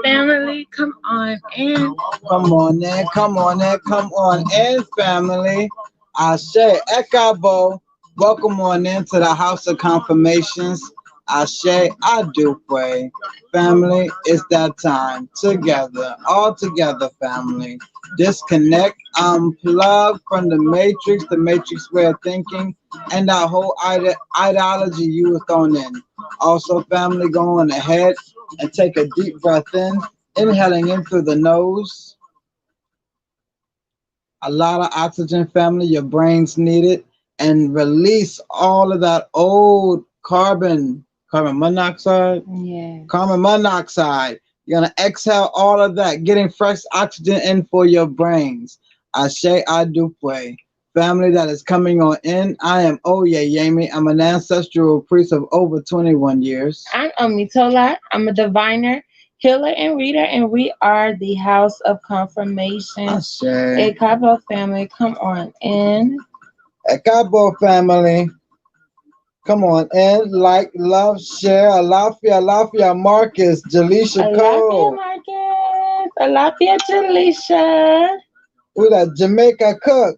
Family, come on in. Come on in, come on in, come on in, family. Ashe, Ekabo, welcome on into the House of Confirmations. Ashe, I do pray. Family, it's that time. Together, all together, family. Disconnect, unplug from the matrix way of thinking, and that whole ideology you were thrown in. Also, family, go on ahead and take a deep breath in, inhaling in through the nose. A lot of oxygen, family, your brains need it, and release all of that old carbon monoxide. Yeah. Carbon monoxide. You're gonna exhale all of that, getting fresh oxygen in for your brains. Ashe, I do pray. Family that is coming on in, I am Oyeyemi. I'm an ancestral priest of over 21 years. I'm Omitola. I'm a diviner, healer, and reader, and we are the House of Confirmation. Ashe. Ekabo family, come on in. Ekabo family, come on in. Like, love, share. Alafia Marcus, Jaleisha Alafia Cole. Marcus. Alafia Jaleisha. Who that? Jamaica Cook.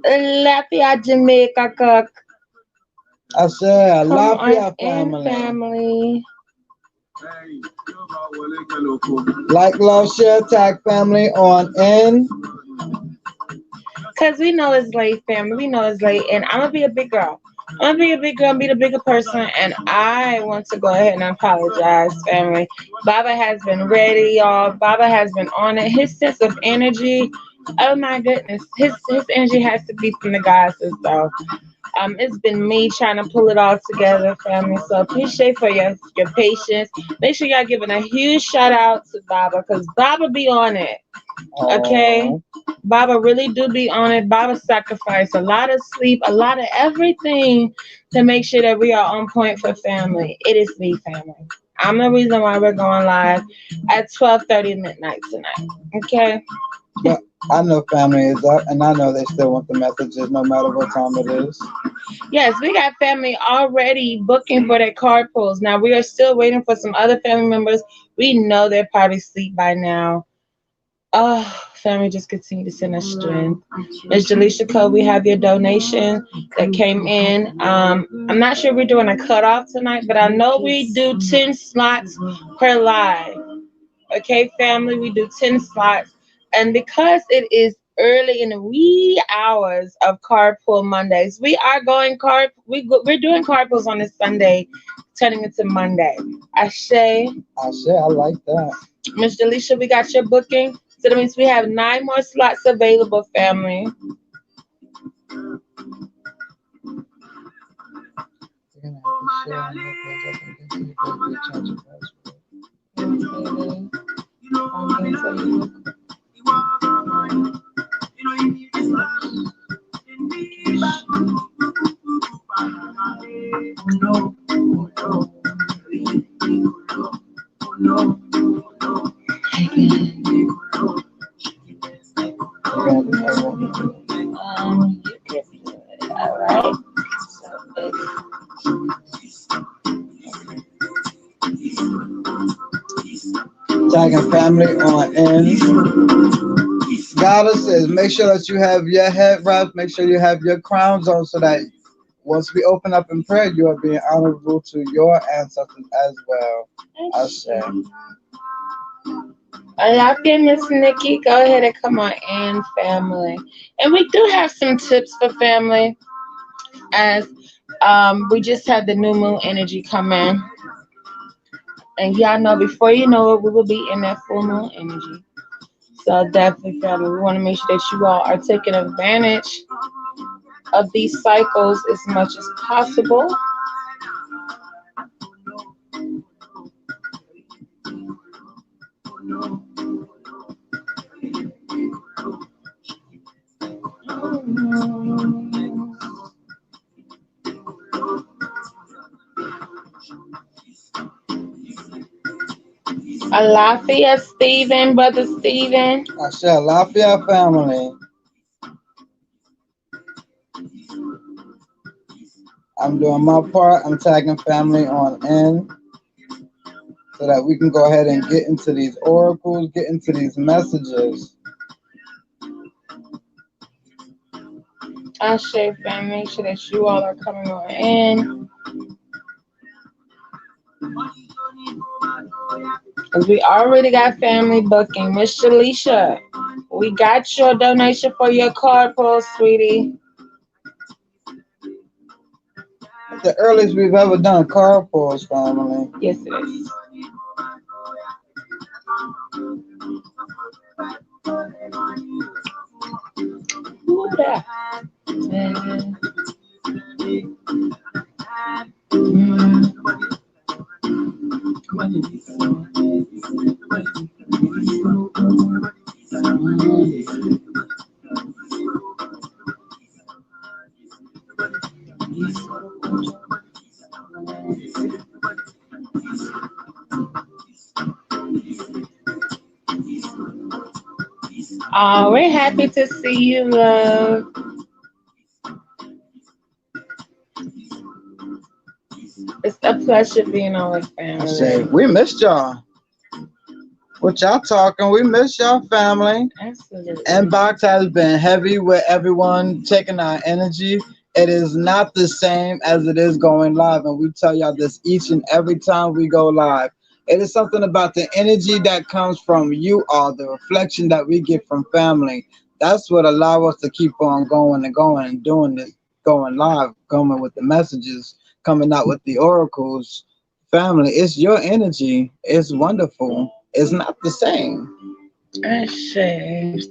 Alafia Jamaica Cook. Ashe, Come Alafia on in, family. Like, love, share, tag family on in. Because we know it's late, family. We know it's late. And I'm going to be a big girl. I'm going to be a big girl and be the bigger person. And I want to go ahead and apologize, family. Baba has been ready, y'all. Baba has been on it. His sense of energy, oh my goodness. His energy has to be from the goddesses, though. It's been me trying to pull it all together, family. So appreciate for your patience. Make sure y'all giving a huge shout out to Baba, because Baba be on it. Okay? Baba really do be on it. Baba sacrificed a lot of sleep, a lot of everything to make sure that we are on point for family. It is me, family. I'm the reason why we're going live at 12:30 midnight tonight. Okay? But I know family is up, and I know they still want the messages no matter what time it is. Yes, we got family already booking for their card pulls. Now, we are still waiting for some other family members. We know they're probably asleep by now. Oh, family, just continue to send us strength. Ms. Jaleisha Cole, we have your donation that came in. I'm not sure we're doing a cutoff tonight, but I know we do 10 slots per live. Okay, family, we do 10 slots. And because it is early in the wee hours of Carpool Mondays, we are going we're doing carpools on this Sunday, turning into Monday. Ashe, I like that. Ms. Jaleisha, we got your booking. So that means we have 9 more slots available, family. All right. Tagging family on in. Goddesses, make sure that you have your head wraps, make sure you have your crowns on, so that once we open up in prayer, you are being honorable to your ancestors as well. Ashe. I love you, Miss Nikki. Go ahead and come on in, family. And we do have some tips for family, as we just had the new moon energy come in. And y'all know, before you know it, we will be in that full moon energy. So definitely, family, we want to make sure that you all are taking advantage of these cycles as much as possible. Alafia, Stephen, brother Stephen. I share Lafayette family. I'm doing my part. I'm tagging family on in so that we can go ahead and get into these oracles, get into these messages. I share family, make sure that you all are coming on in. Because we already got family booking. Miss Shalisha, we got your donation for your card pull, sweetie. The earliest we've ever done card pulls, family. Yes, it is. Who that? Oh, we're happy to see you, love. It's a pleasure being on with I say, family. we missed y'all. What y'all talking? We miss y'all family. Absolutely. Inbox has been heavy with everyone taking our energy. It is not the same as it is going live, and we tell y'all this each and every time we go live. It is something about the energy that comes from you all, the reflection that we get from family. That's what allow us to keep on going and going and doing this, going live, coming with the messages, coming out with the oracles. Family, it's your energy. It's wonderful. It's not the same. I see.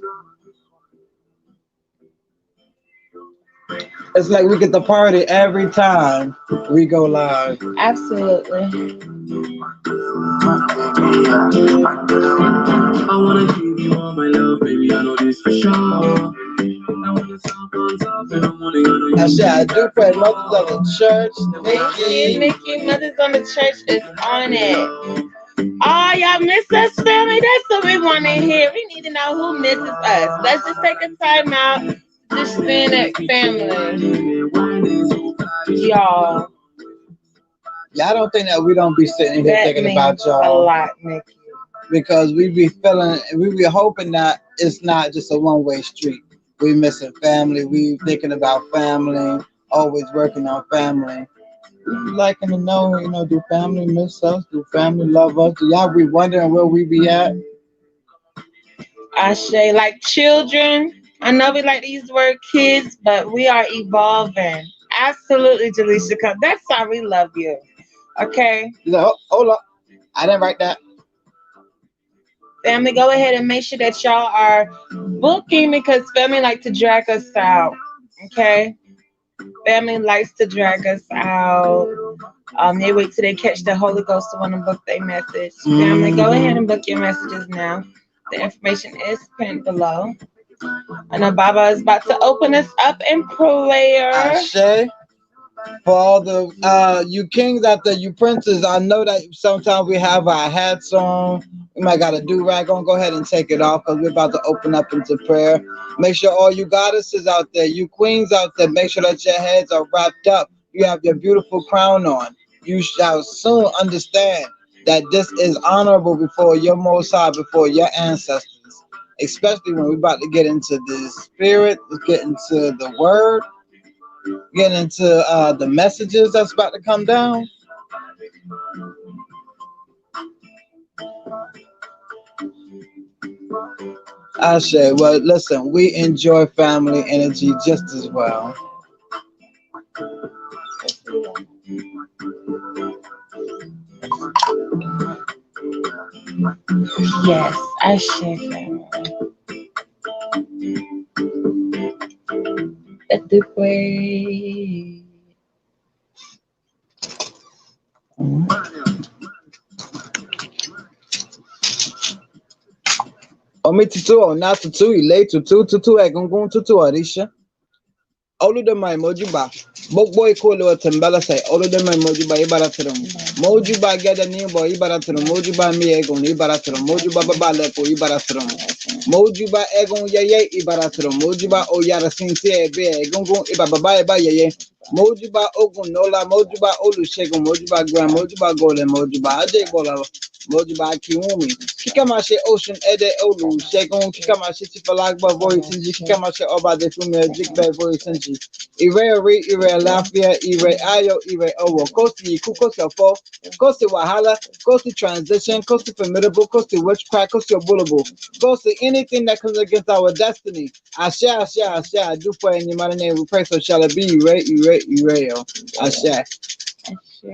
It's like we get the party every time we go live. Absolutely. I wanna give you all my love, baby. I know this for sure. I wanna talk on top in the morning. I know you. I said, I do pray mothers of the church. Nikki, Nikki. Nikki, Mothers on the Church is on it. Oh, y'all miss us, family? That's what we want to hear. We need to know who misses us. Let's just take a time out. Just spend it, family. Y'all. Y'all don't think that we don't be sitting here That thinking about means a y'all lot, Nikki. because we be feeling, we be hoping that it's not just a one-way street. We missing family. We thinking about family. Always working on family. We be liking to know, do family miss us? Do family love us? Do y'all be wondering where we be at? I say, like children. I know we like to use the word kids, but we are evolving. Absolutely, Jaleisha. That's how we love you. Okay? No, hold up. I didn't write that. Family, go ahead and make sure that y'all are booking because family like to drag us out. Okay? Family likes to drag us out. They wait till they catch the Holy Ghost to want to book their message. Family, go ahead and book your messages now. The information is pinned below. I know Baba is about to open us up in prayer. Ashe. For all the you kings out there, you princes, I know that sometimes we have our hats on. We might got a do-rag on. Go ahead and take it off because we're about to open up into prayer. Make sure all you goddesses out there, you queens out there, make sure that your heads are wrapped up. You have your beautiful crown on. You shall soon understand that this is honorable before your Most High, before your ancestors. Especially when we're about to get into the spirit, get into the word, get into the messages that's about to come down. I say, well, listen, we enjoy family energy just as well. Yes, I share family. Let the way. Omi tutu o na tutu ile tutu egungun tutu orisha. Oludemai mojuba. Bogbo ikolo tembala say oludemai mojuba ibaratrum. Mojuba gada nimbo ibaratrum. Mojuba mi egun ibaratrum. Mojuba baba lepo ibaratrum. Mojuba egun yeye ibaratrum. Mojuba oyara sinti ebe egungun ibababa eba yeye. Mojuba ogun nola. Mojuba olusegun. Mojuba gram. Mojuba gole. Mojuba aje bola. Mojuba kiwumi. Kikamashe ocean ede olu shegun. Kikamashe tifalagba voice. Kikamashe oba de fume jigbe voice. Ire ori, ire lafia, ire ayo, ire owo. Kosi yiku, kosi ofo, kosi wahala, kosi transition, kosi formidable, kosi witchcraft, kosi obulable, kosi anything that comes against our destiny. Ashe, ashe, ashe. I do pray in your mighty name. We pray, so shall it be. Ire, yo. Ashe.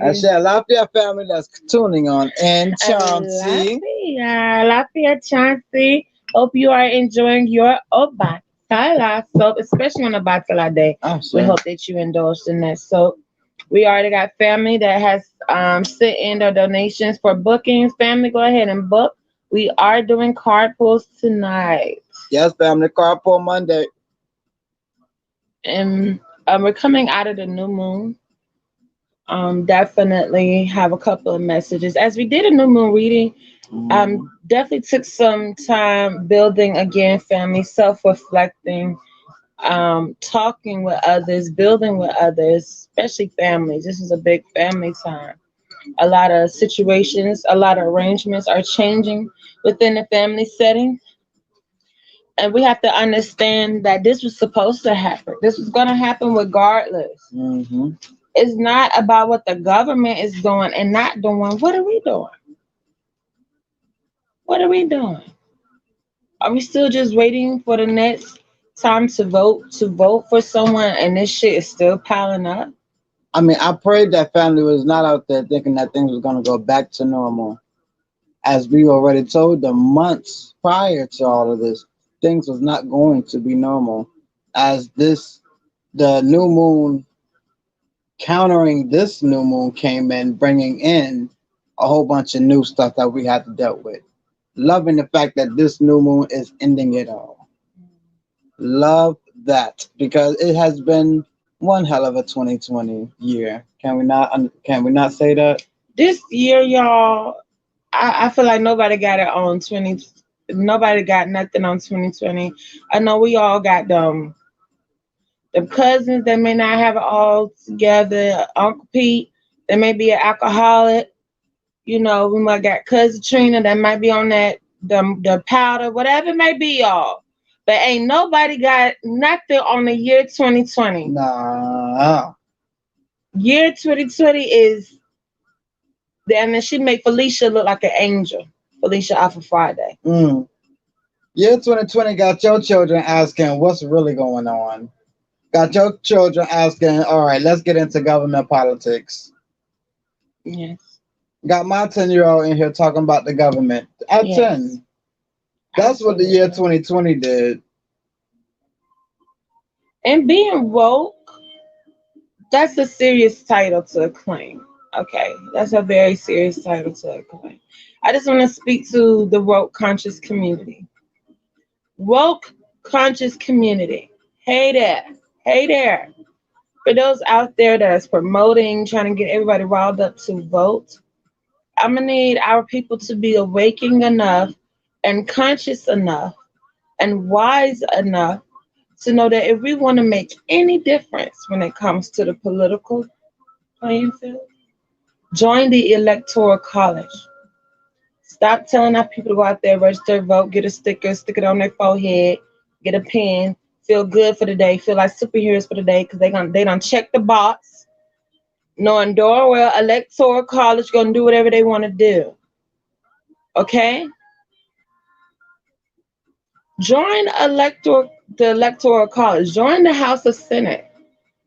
Ashe. Lafia family that's tuning on. And Chauncey. Lafayette Chauncey. Hope you are enjoying your Obatala soap, especially on the Batala day. We Ashe. hope that you indulged in that soap. We already got family that has sent in their donations for bookings. Family, go ahead and book. We are doing card pulls tonight. Yes, family. Carpool Monday. And we're coming out of the new moon. Definitely have a couple of messages. As we did a new moon reading, definitely took some time building again family, self-reflecting, talking with others, building with others, especially families. This is a big family time. A lot of situations, a lot of arrangements are changing within the family setting. And we have to understand that this was supposed to happen. This was going to happen regardless. Mm-hmm. It's not about what the government is doing and not doing. What are we doing? What are we doing? Are we still just waiting for the next time to vote for someone and this shit is still piling up? I mean, I prayed that family was not out there thinking that things was going to go back to normal. As we already told them months prior to all of this, things was not going to be normal. As the new moon countering this new moon came in, bringing in a whole bunch of new stuff that we had to deal with. Loving the fact that this new moon is ending it all. Love that because it has been one hell of a 2020 year. Can we not say that? This year, y'all, I feel like nobody got it on 20. Nobody got nothing on 2020. I know we all got them cousins that may not have it all together. Uncle Pete, that may be an alcoholic. You know, we might got cousin Trina that might be on that the powder, whatever it may be, y'all. But ain't nobody got nothing on the year 2020. Nah. Year 2020 is, and then she make Felicia look like an angel. Felicia off of Friday. Year 2020 got your children asking what's really going on. Got your children asking, all right, let's get into government politics. Yes. Got my 10-year-old in here talking about the government. At Yes. 10. That's what the year 2020 did. And being woke, that's a serious title to claim. Okay, that's a very serious title to claim. I just want to speak to the woke conscious community. Woke conscious community. Hey there. Hey there. For those out there that's promoting, trying to get everybody riled up to vote, I'm going to need our people to be awakening enough and conscious enough and wise enough to know that if we want to make any difference when it comes to the political playing field, join the electoral college. Stop telling our people to go out there, register, vote, get a sticker, stick it on their forehead, get a pen, feel good for the day, feel like superheroes for the day because they done check the box, knowing darn well electoral college gonna do whatever they want to do. Okay? Join the electoral college. Join the House of Senate.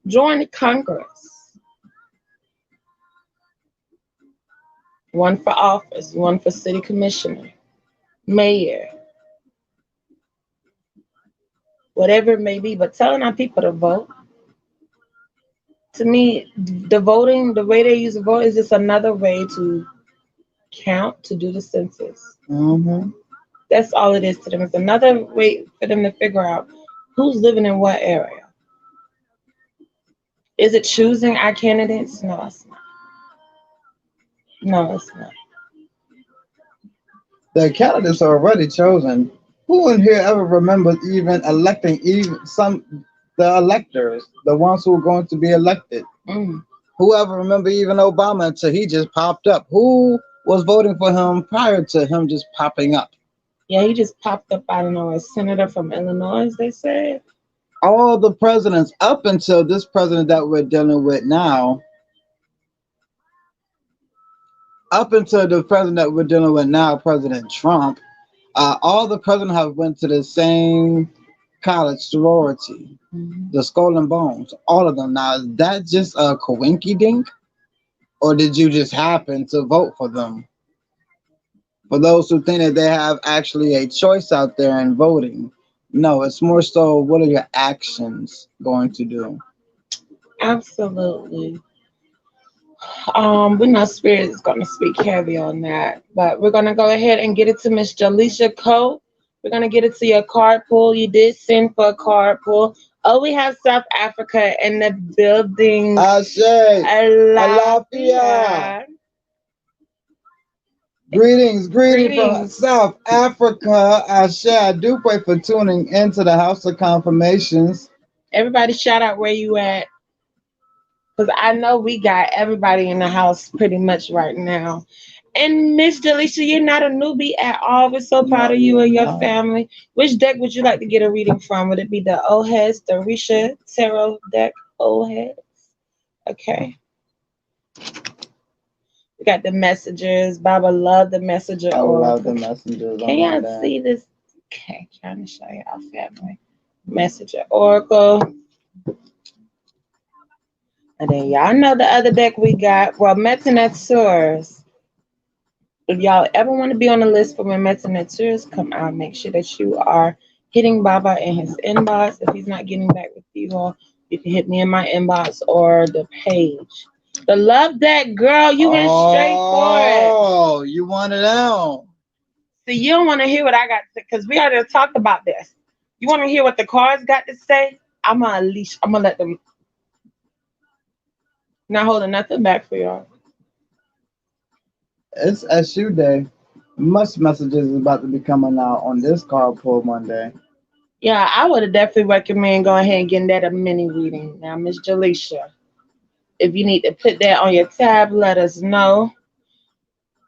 Join the Congress. One for office, one for city commissioner, mayor, whatever it may be. But telling our people to vote, to me, the voting, the way they use the vote is just another way to count, to do the census. Mm-hmm. That's all it is to them. It's another way for them to figure out who's living in what area. Is it choosing our candidates? No, it's not. No, it's not. The candidates are already chosen. Who in here ever remembers even electing even some the electors, the ones who are going to be elected? Mm. Whoever remember even Obama until he just popped up? Who was voting for him prior to him just popping up? Yeah, he just popped up. I don't know, a senator from Illinois, they said. All the presidents up until this president that we're dealing with now, up until the president that we're dealing with now, President Trump, all the presidents have went to the same college sorority, Mhm. the Skull and Bones, all of them. Now, is that just a coinky dink, or did you just happen to vote for them? For those who think that they have actually a choice out there in voting, no, it's more so what are your actions going to do? Absolutely. We know Spirit is going to speak heavy on that, but we're going to go ahead and get it to Miss Jaleisha Coe. We're going to get it to your card pool. You did send for a card pool. Oh, we have South Africa in the building. Ashe, Alafia. Alafia. Greetings from Greetings. South Africa. Ashe, I do pray for tuning into the House of Confirmations. Everybody shout out where you at. Because I know we got everybody in the house pretty much right now. And Miss Delisha, you're not a newbie at all. We're so proud No, of you you're and your not. family. Which deck would you like to get a reading from? Would it be the old heads, the Risha Tarot deck, old heads? Okay. We got the messengers. Baba love the messenger I love the oracle. messengers Can on my y'all back. see this? Okay, trying to show y'all family. Messenger oracle. And then y'all know the other deck we got. Well, Metanetsurs. If y'all ever want to be on the list for when Metanetsurs come out, make sure that you are hitting Baba in his inbox. If he's not getting back with you all, you can hit me in my inbox or the page. The love deck, girl, you went straight for it. Oh, you want it out? See, you don't want to hear what I got to say because we already talked about this. You want to hear what the cards got to say? I'm gonna unleash. I'm gonna let them. Not holding nothing back for y'all. It's SU Day. Much messages is about to be coming out on this card pull Monday. Yeah, I would have definitely recommend going ahead and getting that a mini reading. Now, Miss Jaleisha, if you need to put that on your tab, let us know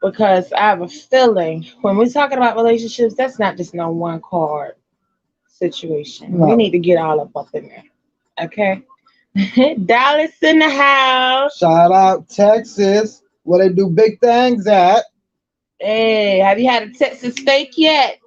because I have a feeling when we're talking about relationships, that's not just no one card situation. We No. need to get all up in there. Okay. Dallas in the house. Shout out Texas, where they do big things at. Hey, have you had a Texas steak yet?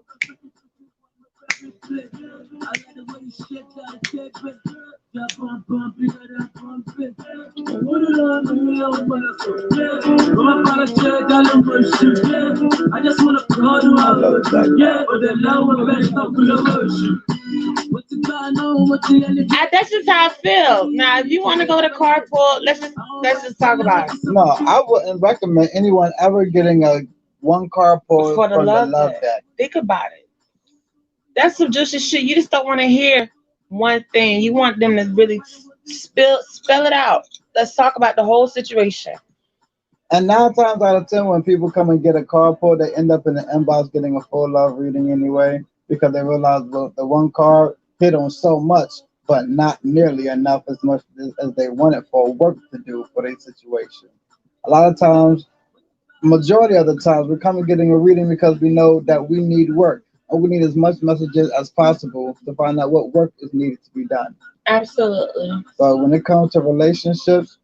I just wanna call you I love out. that. Yeah, but the love will best up with the worship. What you got know, what you That's just how I feel. Now, if you want to go to carpool, let's just talk about it. No, I wouldn't recommend anyone ever getting a one card pull For the from the love love deck, deck. think about it. That's some juicy shit. You just don't want to hear one thing. You want them to really spell it out. Let's talk about the whole situation. And 9 times out of 10, when people come and get a card pull, they end up in the inbox getting a full love reading anyway because they realize the one card hit on so much, but not nearly enough as much as they wanted for work to do for their situation. A lot of times, majority of the times, we're coming getting a reading because we know that we need work and we need as much messages as possible to find out what work is needed to be done. Absolutely. So when it comes to relationships,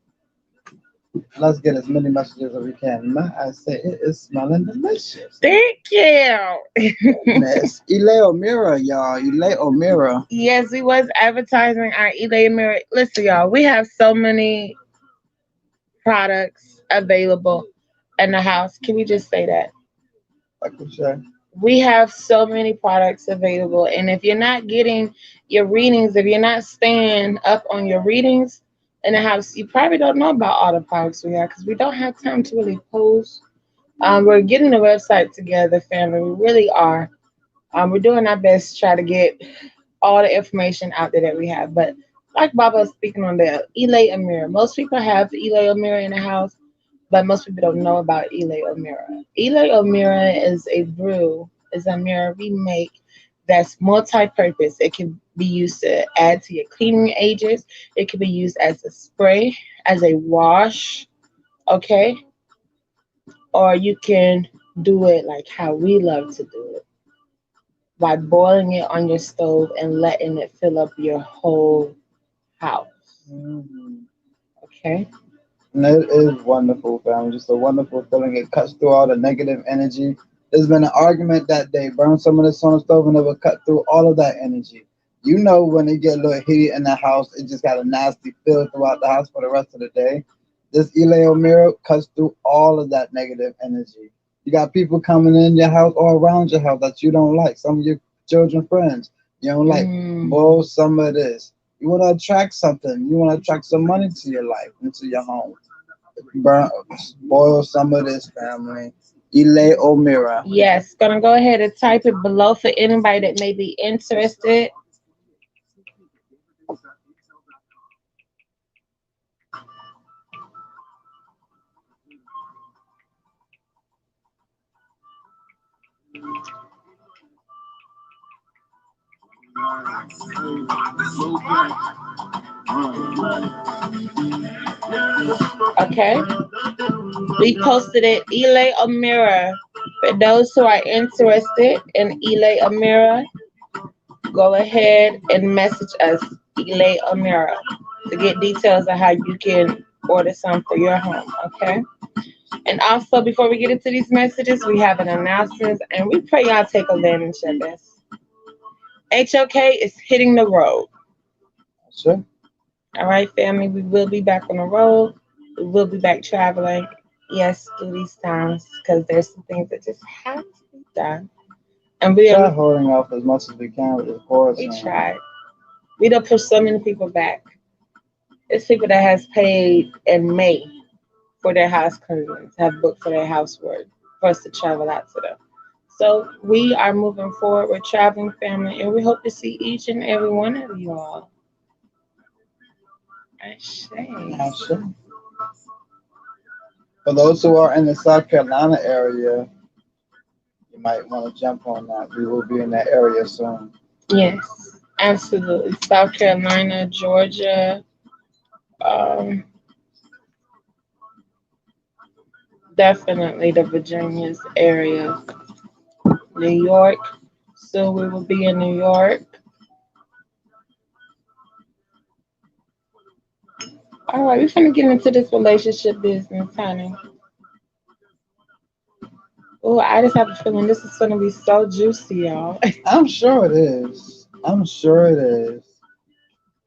let's get as many messages as we can. I say it is smelling delicious. Thank you. Miss Ile O'Meara, y'all. Ile O'Meara. Yes, we was advertising our eBay mirror. Listen, y'all, we have so many products available. in the house. Can we just say that? Like we say. We have so many products available, and if you're not getting your readings, if you're not staying up on your readings in the house, you probably don't know about all the products we have because we don't have time to really post. We're getting the website together, family. We really are. We're doing our best to try to get all the information out there that we have. But like Baba was speaking on the Elay Amira, most people have Elay Amira in the house, but most people don't know about Elay Amira. Elay Amira is a brew, is a mirror we make that's multi-purpose. It can be used to add to your cleaning agents. It can be used as a spray, as a wash, okay? Or you can do it like how we love to do it by boiling it on your stove and letting it fill up your whole house. Mhm. Okay? And it is wonderful, fam. Just a wonderful feeling. It cuts through all the negative energy. There's been an argument that they burned some of this on the stove and it would cut through all of that energy. You know, when it get a little heated in the house, it just got a nasty feel throughout the house for the rest of the day. This Eleo mirror cuts through all of that negative energy. You got people coming in your house or around your house that you don't like. Some of your children friends you don't like. Mm. Boil some of this. You want to attract something. You want to attract some money to your life, into your home. Burn, boil some of this, family. Ile Omira. Yes, gonna go ahead and type it below for anybody that may be interested. Okay, we posted it, Elay Amira. For those who are interested in Elay Amira, go ahead and message us, Elay Amira, to get details of how you can order some for your home. Okay. And also, before we get into these messages, we have an announcement, and we pray y'all take advantage of this. HOK is hitting the road. Sure. All right, family, we will be back on the road. We will be back traveling. Yes, through these times, because there's some things that just have to be done. And Try holding off as much as we can with this course. we tried. We don't push so many people back. It's people that has paid in May for their house cleanings, have booked for their housework, for us to travel out to them. So we are moving forward. We're traveling family, and we hope to see each and every one of you all. I say. Sure. For those who are in the South Carolina area, you might want to jump on that. We will be in that area soon. Yes, absolutely. South Carolina, Georgia, um, definitely the Virginias area, New York. So we will be in New York. All right, we're gonna get into this relationship business, honey. Oh, I just have a feeling this is gonna be so juicy, y'all. I'm sure it is. I'm sure it is.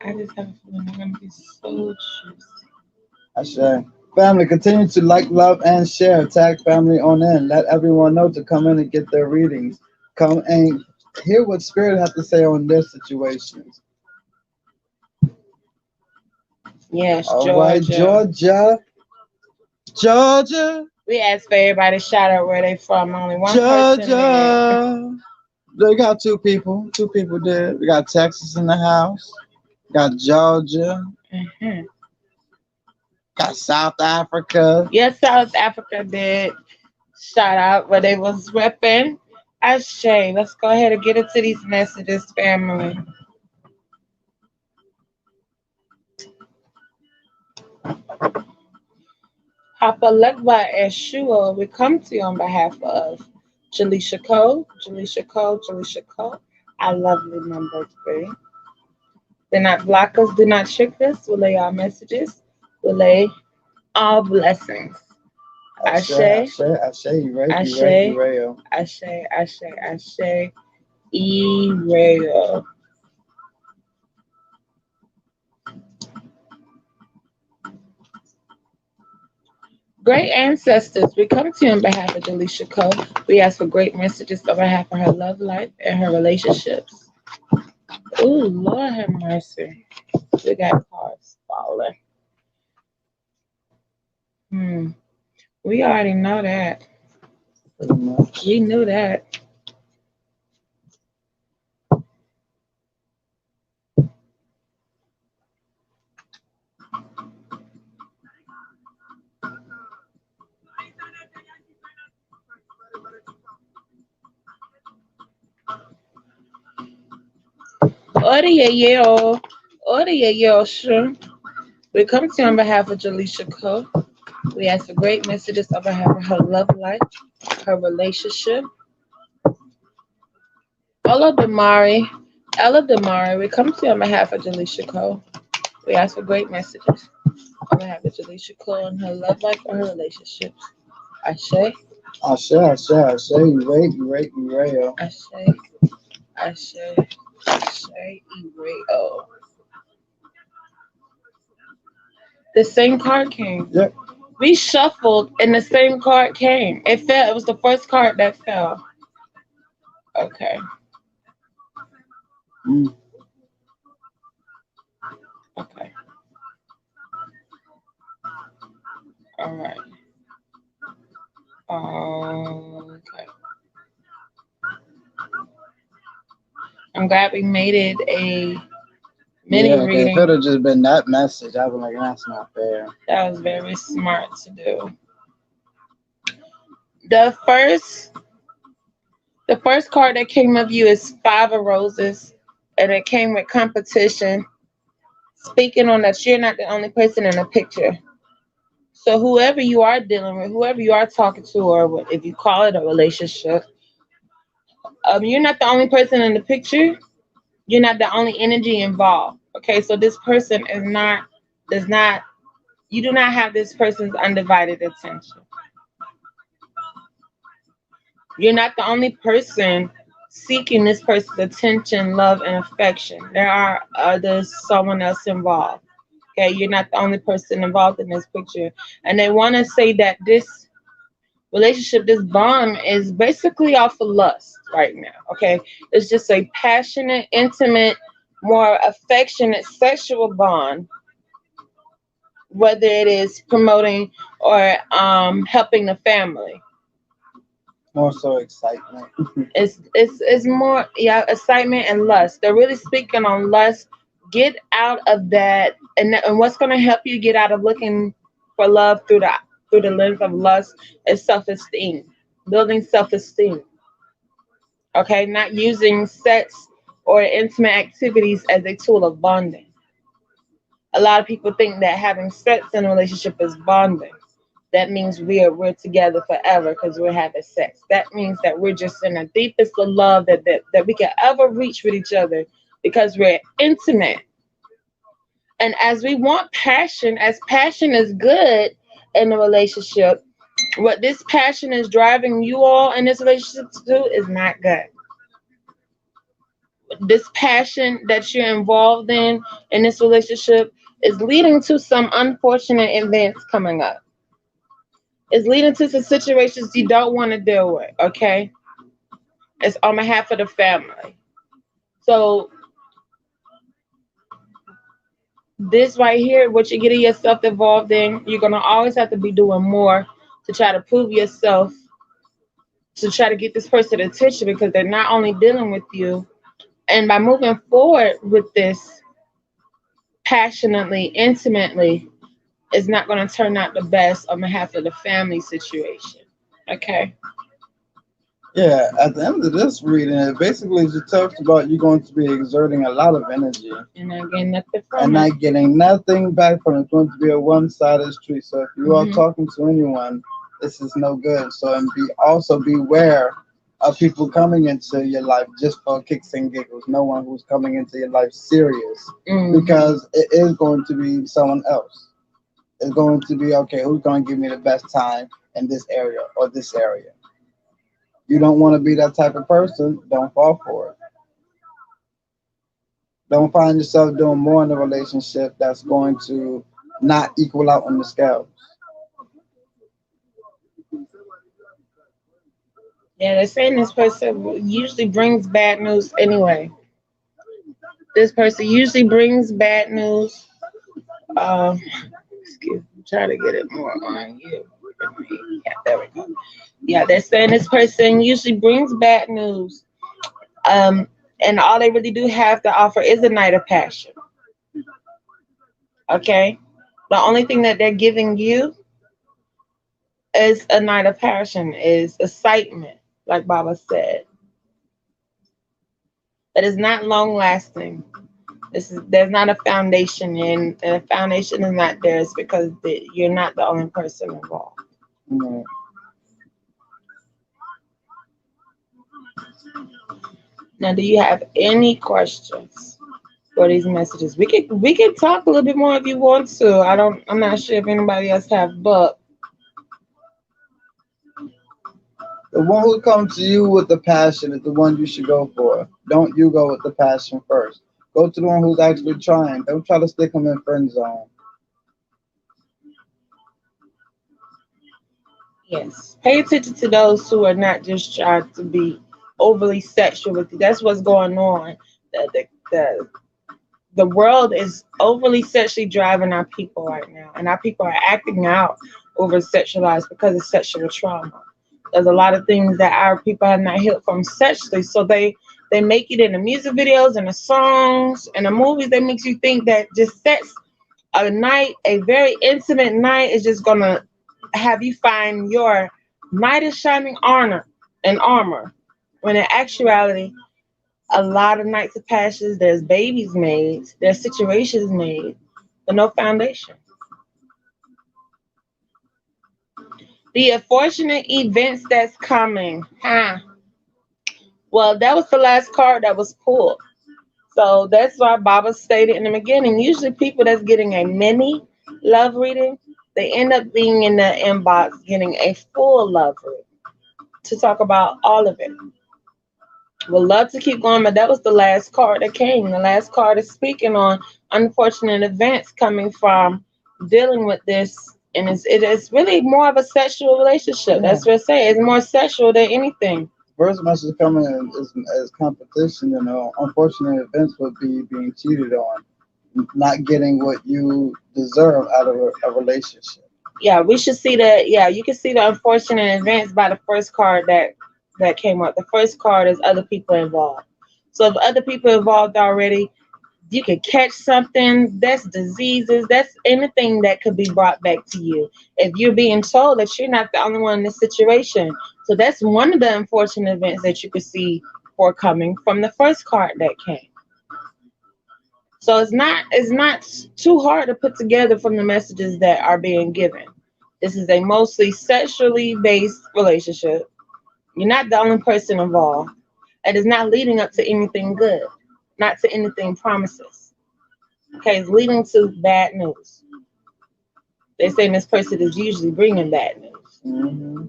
I just have a feeling it's gonna be so juicy. I share. Family, continue to like, love, and share. Tag family on in. Let everyone know to come in and get their readings. Come and hear what Spirit has to say on their situations. Yes, All right, Georgia. Georgia. Georgia. We asked for everybody to shout out where they from. Only one person did. Georgia. They got two people. Two people did. We got Texas in the house. Got Georgia. Mhm. Got South Africa. Yes, South Africa did shout out where they was repping. Ashay, let's go ahead and get into these messages, family. Papa Legba and Shua, we come to you on behalf of Jaleisha Cole, Jaleisha Cole, Jaleisha Cole, our lovely number three. Do not block us, do not trick us. Relay our messages, relay all blessings. Ashe, Ashay, Ashe, Ashe. You ready? You ready? Ashay, You ready? Ashay, Ashay, Ashay, E-Rail. Great ancestors, we come to you on behalf of Delisha Cole. We ask for great messages on behalf of her love life and her relationships. Ooh, Lord have mercy. We got cars falling. Hmm. We already know that. pretty much. We knew that. Audio yo. Audio yo, sure. We come to you on behalf of Jaleisha Cole. We ask for great messages on behalf of her love life, her relationship. Ella Damari. Ella Damari, we come to you on behalf of Jaleisha Cole. We ask for great messages on behalf of Jaleisha Cole and her love life and her relationships. Ashe, You right, you right, yo. Ashe, Ashe, Ashe, Ereo. The same card came. Yep. We shuffled and the same card came. It fell. It was the first card that fell. Okay. Mm. Okay. All right. Okay. I'm glad we made it a mini Yeah, 'cause it reading. could have just been that message. I'd be like, that's not fair. That was very smart to do. The first the first card that came of you is Five of Roses, and it came with competition. Speaking on that you're not the only person in the picture. So whoever you are dealing with, whoever you are talking to, or if you call it a relationship, you're not the only person in the picture. You're not the only energy involved. Okay, so this person is not does not you do not have this person's undivided attention. You're not the only person seeking this person's attention, love, and affection. There are others, someone else involved. Okay, you're not the only person involved in this picture. And they want to say that this relationship, this bond, is basically off of lust right now. Okay, it's just a passionate, intimate, more affectionate sexual bond, whether it is promoting or helping the family. More so excitement. It's more, yeah, excitement and lust. They're really speaking on lust. Get out of that, and what's going to help you get out of looking for love through the lens of lust is self esteem, building self esteem. Okay, not using sex or intimate activities as a tool of bonding. A lot of people think that having sex in a relationship is bonding. That means we're together forever because we're having sex. That means that we're just in the deepest of love that we can ever reach with each other because we're intimate. And as we want passion, as passion is good in a relationship, what this passion is driving you all in this relationship to do is not good. This passion that you're involved in this relationship is leading to some unfortunate events coming up. It's leading to some situations you don't want to deal with, okay? It's on behalf of the family. So this right here, what you're getting yourself involved in, you're gonna always have to be doing more to try to prove yourself, to try to get this person attention because they're not only dealing with you. And by moving forward with this passionately, intimately, it's not gonna turn out the best on behalf of the family situation. Okay. Yeah, at the end of this reading, it basically just talks about you're going to be exerting a lot of energy And not getting nothing and from it. not getting nothing back from it. It's going to be a one-sided street. So if you are Hmm. talking to anyone, this is no good. So and be also beware of people coming into your life just for kicks and giggles. No one who's coming into your life serious Hmm. because it is going to be someone else. It's going to be okay. Who's going to give me the best time in this area or this area? You don't want to be that type of person. Don't fall for it. Don't find yourself doing more in a relationship that's going to not equal out on the scales. Yeah, they're saying this person usually brings bad news anyway. This person usually brings bad news. Excuse me, try to get it more on you. Yeah, there we go. Yeah, they're saying this person usually brings bad news. Um, and all they really do have to offer is a night of passion. Okay, the only thing that they're giving you is a night of passion, is excitement, like Baba said. That is not long lasting. There's not a foundation, and the foundation is not theirs because you're not the only person involved. Mm. Now, do you have any questions for these messages? We could talk a little bit more if you want to. I'm not sure if anybody else have, but The one who comes to you with the passion is the one you should go for. Don't you go with the passion first. Go to the one who's actually trying. Don't try to stick them in friend zone. yes, pay attention to those who are not just trying to be overly sexual with you. That's what's going on. The world is overly sexually driving our people right now, and our people are acting out over sexualized because of sexual trauma. There's a lot of things that our people have not healed from sexually, so they make it in the music videos and the songs and the movies. They makes you think that just sex, a night, a very intimate night, is just gonna have you find your knight of shining armor, when in actuality a lot of nights of passions, there's babies made, there's situations made, but no foundation. The unfortunate events that's coming. Huh. Well, that was the last card that was pulled. So that's why Baba stated in the beginning. Usually, people that's getting a mini love reading, they end up being in the inbox getting a full love reading to talk about all of it. Would love to keep going, but that was the last card that came. The last card is speaking on unfortunate events coming from dealing with this, and it is really more of a sexual relationship. Yeah. That's what I say. It's more sexual than anything. First message coming in is as competition, unfortunate events would be being cheated on, not getting what you deserve out of a relationship. Yeah, we should see that. Yeah, you can see the unfortunate events by the first card that came up. The first card is other people involved. So if other people involved already, you could catch something. That's diseases. That's anything that could be brought back to you if you're being told that you're not the only one in this situation. So that's one of the unfortunate events that you could see forthcoming from the first card that came. So it's not too hard to put together from the messages that are being given. This is a mostly sexually based relationship. You're not the only person involved. It is not leading up to anything good, not to anything promises. Okay, it's leading to bad news. They're saying this person is usually bringing bad news. Hmm.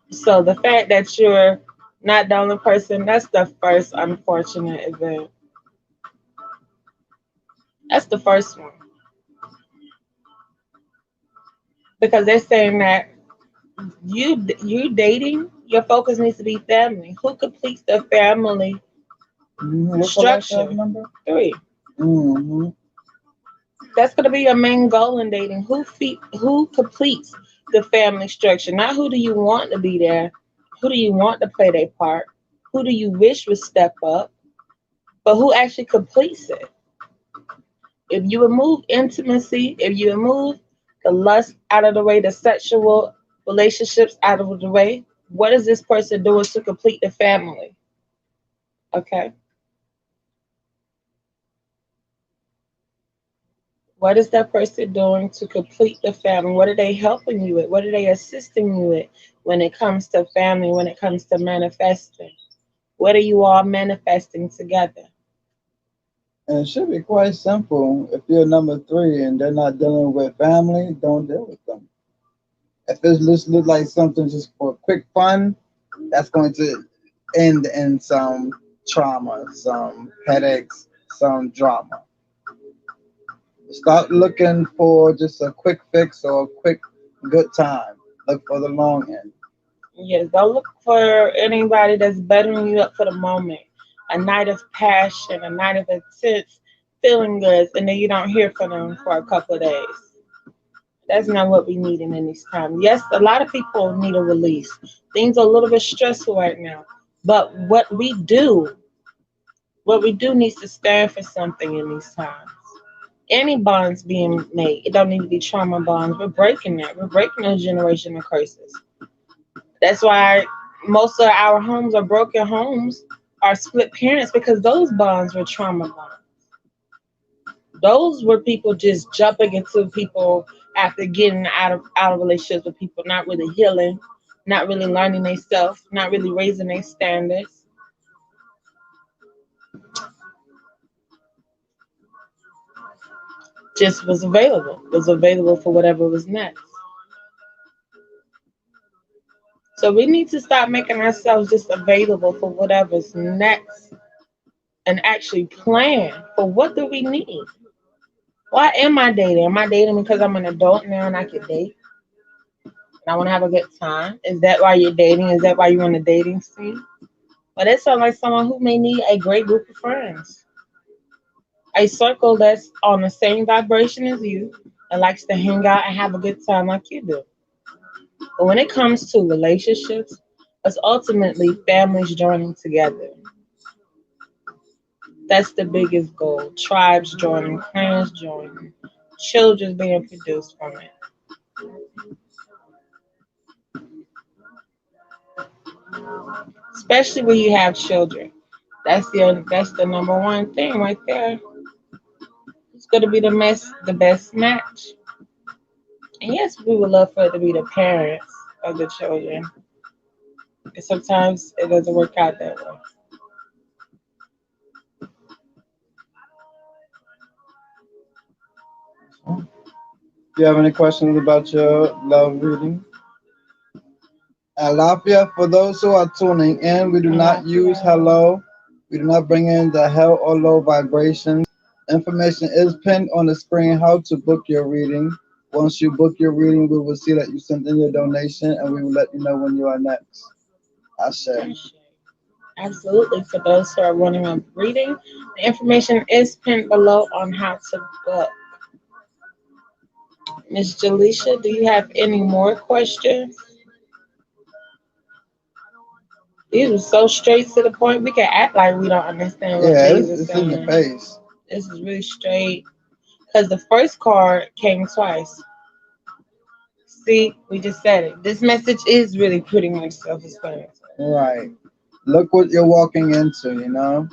So the fact that you're not the only person, that's the first unfortunate event. That's the first one. Because they're saying that you dating, your focus needs to be family. Who completes the family What's the last structure? number? 3. Hmm. That's going to be your main goal in dating. Who completes the family structure? Not who do you want to be there, who do you want to play their part, who do you wish would step up, but who actually completes it. If you remove intimacy, if you remove the lust out of the way, the sexual relationships out of the way, what is this person doing to complete the family? Okay. What is that person doing to complete the family? What are they helping you with? What are they assisting you with when it comes to family, when it comes to manifesting? What are you all manifesting together? And it should be quite simple. If you're number three and they're not dealing with family, don't deal with them. If it just look like something just for quick fun, that's going to end in some trauma, some headaches, some drama. Stop looking for just a quick fix or a quick good time. Look for the long end. Yes, don't look for anybody that's buttering you up for the moment. A night of passion, a night of intense feeling good, and then you don't hear from them for a couple of days. That's not what we need in these times. Yes, a lot of people need a release. Things are a little bit stressful right now. But what we do needs to stand for something in these times. Any bonds being made, it don't need to be trauma bonds. We're breaking that. We're breaking those generational curses. That's why most of our homes are broken homes, are split parents because those bonds were trauma bonds. Those were people just jumping into people after getting out of relationships with people, not really healing, not really learning themselves, not really raising their standards. Just was available for whatever was next. So we need to stop making ourselves just available for whatever's next and actually plan for what do we need. Why am I dating? Am I dating because I'm an adult now and I can date and I want to have a good time? Is that why you're dating? Is that why you're on the dating scene? But it sounds like someone who may need a great group of friends, a circle that's on the same vibration as you and likes to hang out and have a good time like you do. But when it comes to relationships, it's ultimately families joining together. That's the biggest goal. Tribes joining, clans joining, children being produced from it. Especially when you have children. That's the number one thing right there. It's gonna be the best match. And yes, we would love for it to be the parents of the children. And sometimes it doesn't work out that way. Do you have any questions about your love reading? Alafia, for those who are tuning in, we do not use hello. We do not bring in the hell or low vibrations. Information is pinned on the screen how to book your reading. Once you book your reading, we will see that you sent in your donation and we will let you know when you are next. Ashe. Absolutely. For those who are wanting a reading, the information is pinned below on how to book. Miss Jaleisha, do you have any more questions? These are so straight to the point. We can act like we don't understand what Yeah, these are it's in your saying. face. This is really straight. Because the first card came twice. See, we just said it. This message is really pretty much self-explanatory. Right. Look what you're walking into, you know?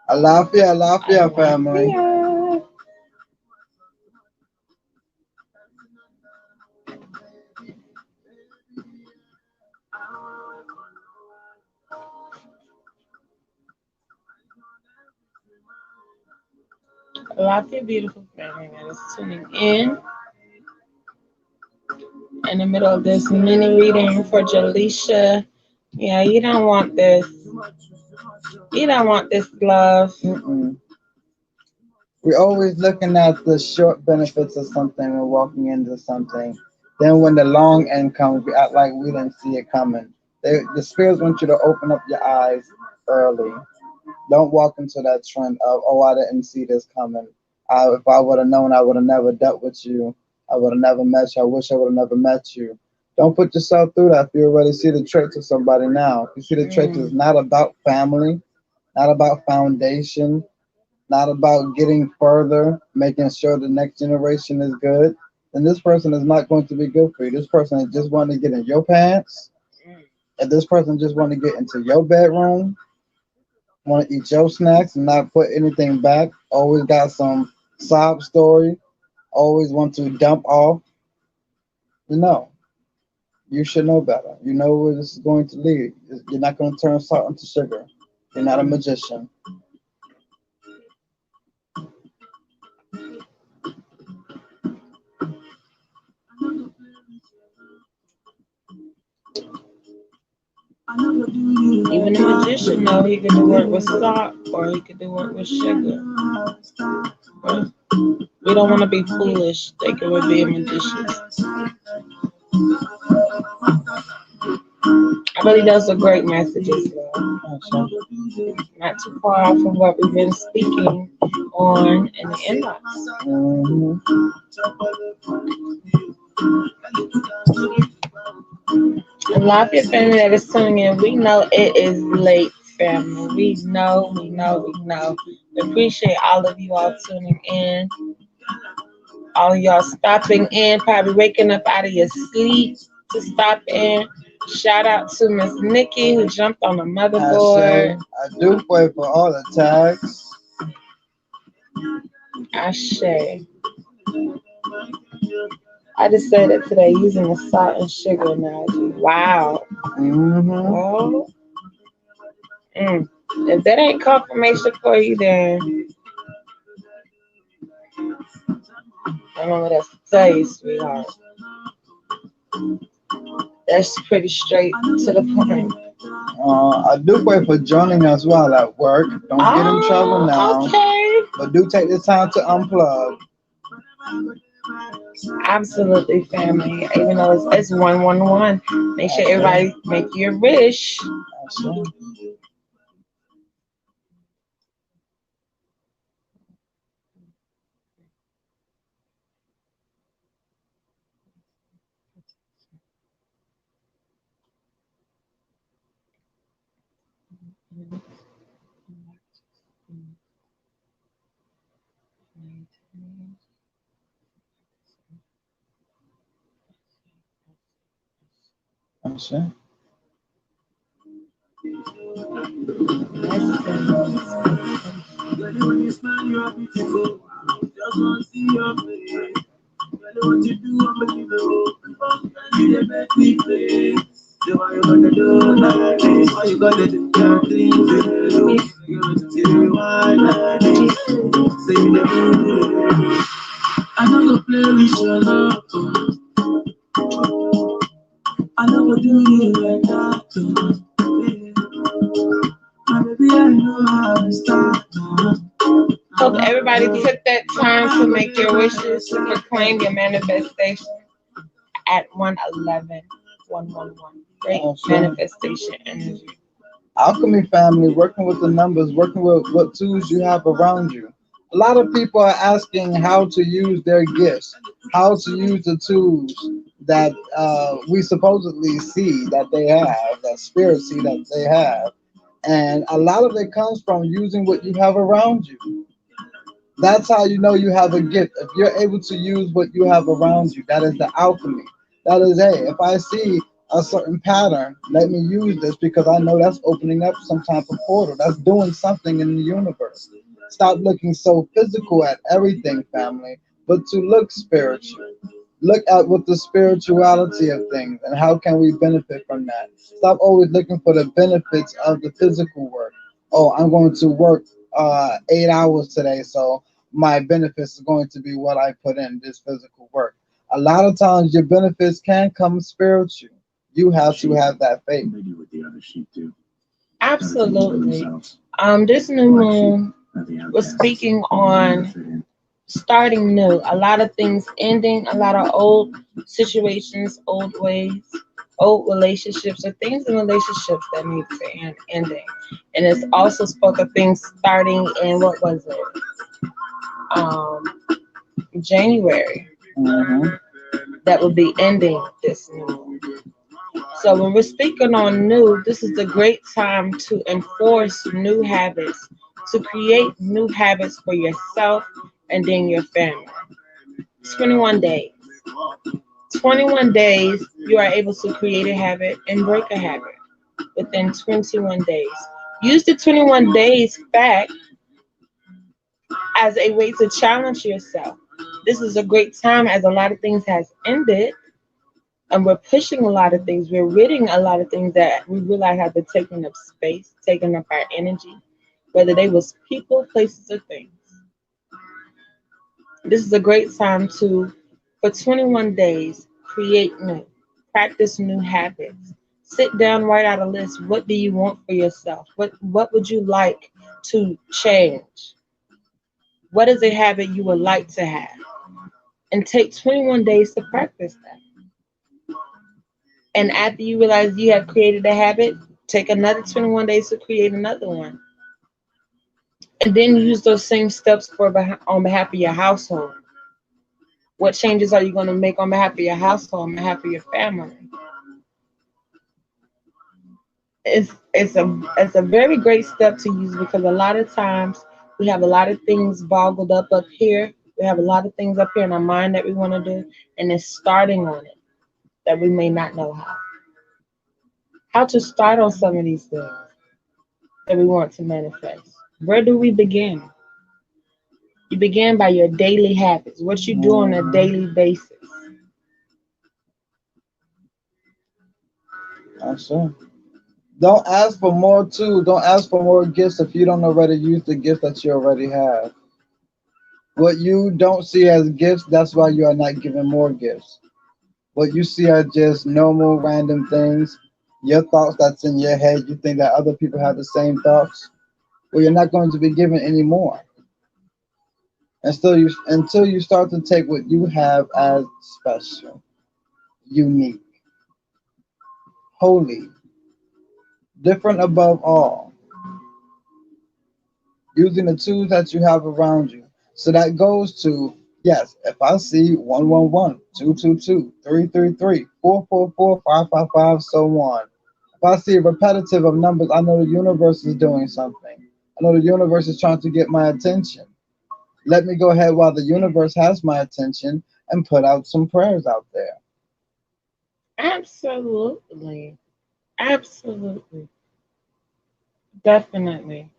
Alafia, Alafia, family. Alafia. Alafia, beautiful family that is tuning in the middle of this mini reading for Jaleisha. Yeah, you don't want this. You don't want this love. Mm-mm. We're always looking at the short benefits of something and walking into something. Then when the long end comes, we act like we didn't see it coming. The spirits want you to open up your eyes early. Don't walk into that trend of, oh, I didn't see this coming. If I would have known, I would have never dealt with you. I would have never met you. I wish I would have never met you. Don't put yourself through that if you already see the traits of somebody now. If you see the traits is not about family, not about foundation, not about getting further, making sure the next generation is good, then this person is not going to be good for you. This person is just wanting to get in your pants, and this person just want to get into your bedroom, want to eat your snacks and not put anything back, always got some sob story, always want to dump off. No, you should know better. You know where this is going to lead. You're not going to turn salt into sugar. You're not a magician. Even a magician know he could do work with salt or he could do work with sugar. Right? We don't want to be foolish thinking we're being magicians. I believe those are great messages, though. Not too far off from what we've been speaking on in the inbox. I love your family that is tuning in. We know it is late, family. We know. We appreciate all of you all tuning in. All of y'all stopping in, probably waking up out of your sleep to stop in. Shout out to Miss Nikki who jumped on the motherboard. I do pray for all the tags. Ashe. I just said it today using the salt and sugar analogy. Wow. Oh. If that ain't confirmation for you, then I don't know what else to tell you, sweetheart. That's pretty straight to the point. I do pray for joining us while at work. Don't get in trouble now. Okay. But do take the time to unplug. Absolutely, family. Even though it's 111, make sure everybody make your wish. When you smile, you are beautiful. Just want to see your face. What you do, unbelievable. You dey make me play. So why you gonna do like this? Why you gonna do your thing? You gonna do why like this? Say you dey do. I don't go play with your love. I don't go do you like that. My baby, I know how to start. Hope everybody took that time to make your wishes, to proclaim your manifestation at 111. Great manifestation energy. Alchemy family, working with the numbers, working with what tools you have around you. A lot of people are asking how to use their gifts, how to use the tools that we supposedly see that they have, that spirit see that they have. And a lot of it comes from using what you have around you. That's how you know you have a gift. If you're able to use what you have around you, that is the alchemy. That is, hey, if I see a certain pattern, let me use this because I know that's opening up some type of portal. That's doing something in the universe. Stop looking so physical at everything, family, but to look spiritual. Look at what the spirituality of things and how can we benefit from that. Stop always looking for the benefits of the physical work. Oh, I'm going to work 8 hours today, so my benefits are going to be what I put in this physical work. A lot of times your benefits can come spiritual. You have to have that faith. Absolutely. This new moon was speaking on starting new. A lot of things ending, a lot of old situations, old ways, old relationships, or things in relationships that need to end ending. And it's also spoke of things starting in what was it? January. That will be ending this new moon. So when we're speaking on new, this is a great time to enforce new habits, to create new habits for yourself and then your family. 21 days. 21 days, you are able to create a habit and break a habit within 21 days. Use the 21 days fact as a way to challenge yourself. This is a great time as a lot of things has ended and we're pushing a lot of things. We're ridding a lot of things that we realize have been taking up space, taking up our energy, whether they was people, places, or things. This is a great time to, for 21 days, create new, practice new habits. Sit down, write out a list. What do you want for yourself? What would you like to change? What is a habit you would like to have? And take 21 days to practice that. And after you realize you have created a habit, take another 21 days to create another one. And then use those same steps on behalf of your household. What changes are you going to make on behalf of your household, on behalf of your family? It's a very great step to use because a lot of times we have a lot of things boggled up here. We have a lot of things up here in our mind that we want to do, and it's starting on it that we may not know how to start on some of these things that we want to manifest. Where do we begin? You begin by your daily habits, what you do on a daily basis. That's it. Don't ask for more too. Don't ask for more gifts if you don't already use the gift that you already have. What you don't see as gifts, that's why you are not given more gifts. What you see are just normal, random things. Your thoughts that's in your head, you think that other people have the same thoughts. Well, you're not going to be given any more until you start to take what you have as special, unique, holy, different above all, using the tools that you have around you. So that goes to, yes, if I see 111, 222, 333, 444, 555, so on. If I see a repetitive of numbers, I know the universe is doing something. I know the universe is trying to get my attention. Let me go ahead while the universe has my attention and put out some prayers out there. Absolutely. Absolutely. Definitely.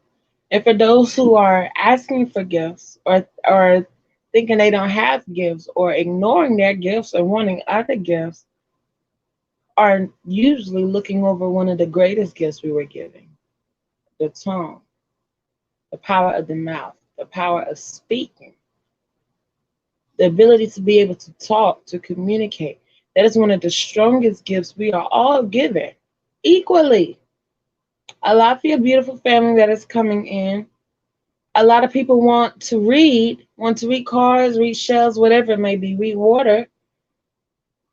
And for those who are asking for gifts or thinking they don't have gifts or ignoring their gifts or wanting other gifts, are usually looking over one of the greatest gifts we were given, the tongue, the power of the mouth, the power of speaking, the ability to be able to talk, to communicate. That is one of the strongest gifts we are all given equally. A lot for your beautiful family that is coming in. A lot of people want to read cards, read shells, whatever it may be, read water,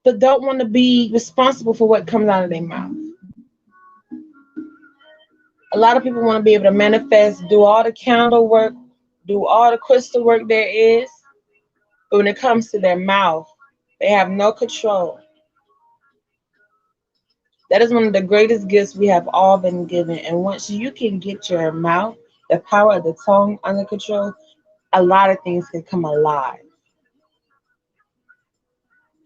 but don't want to be responsible for what comes out of their mouth. A lot of people want to be able to manifest, do all the candle work, do all the crystal work there is, but when it comes to their mouth, they have no control. That is one of the greatest gifts we have all been given. And once you can get your mouth, the power of the tongue under control, a lot of things can come alive.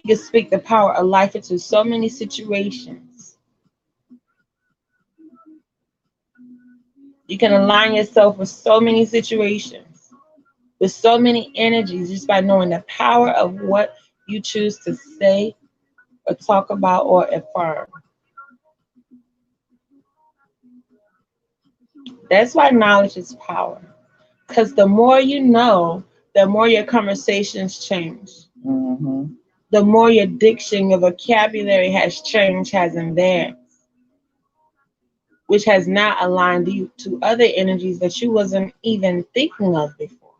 You can speak the power of life into so many situations. You can align yourself with so many situations, with so many energies, just by knowing the power of what you choose to say or talk about or affirm. That's why knowledge is power. Because the more you know, the more your conversations change. Hmm. The more your diction, your vocabulary has changed, has advanced, which has now aligned you to other energies that you wasn't even thinking of before.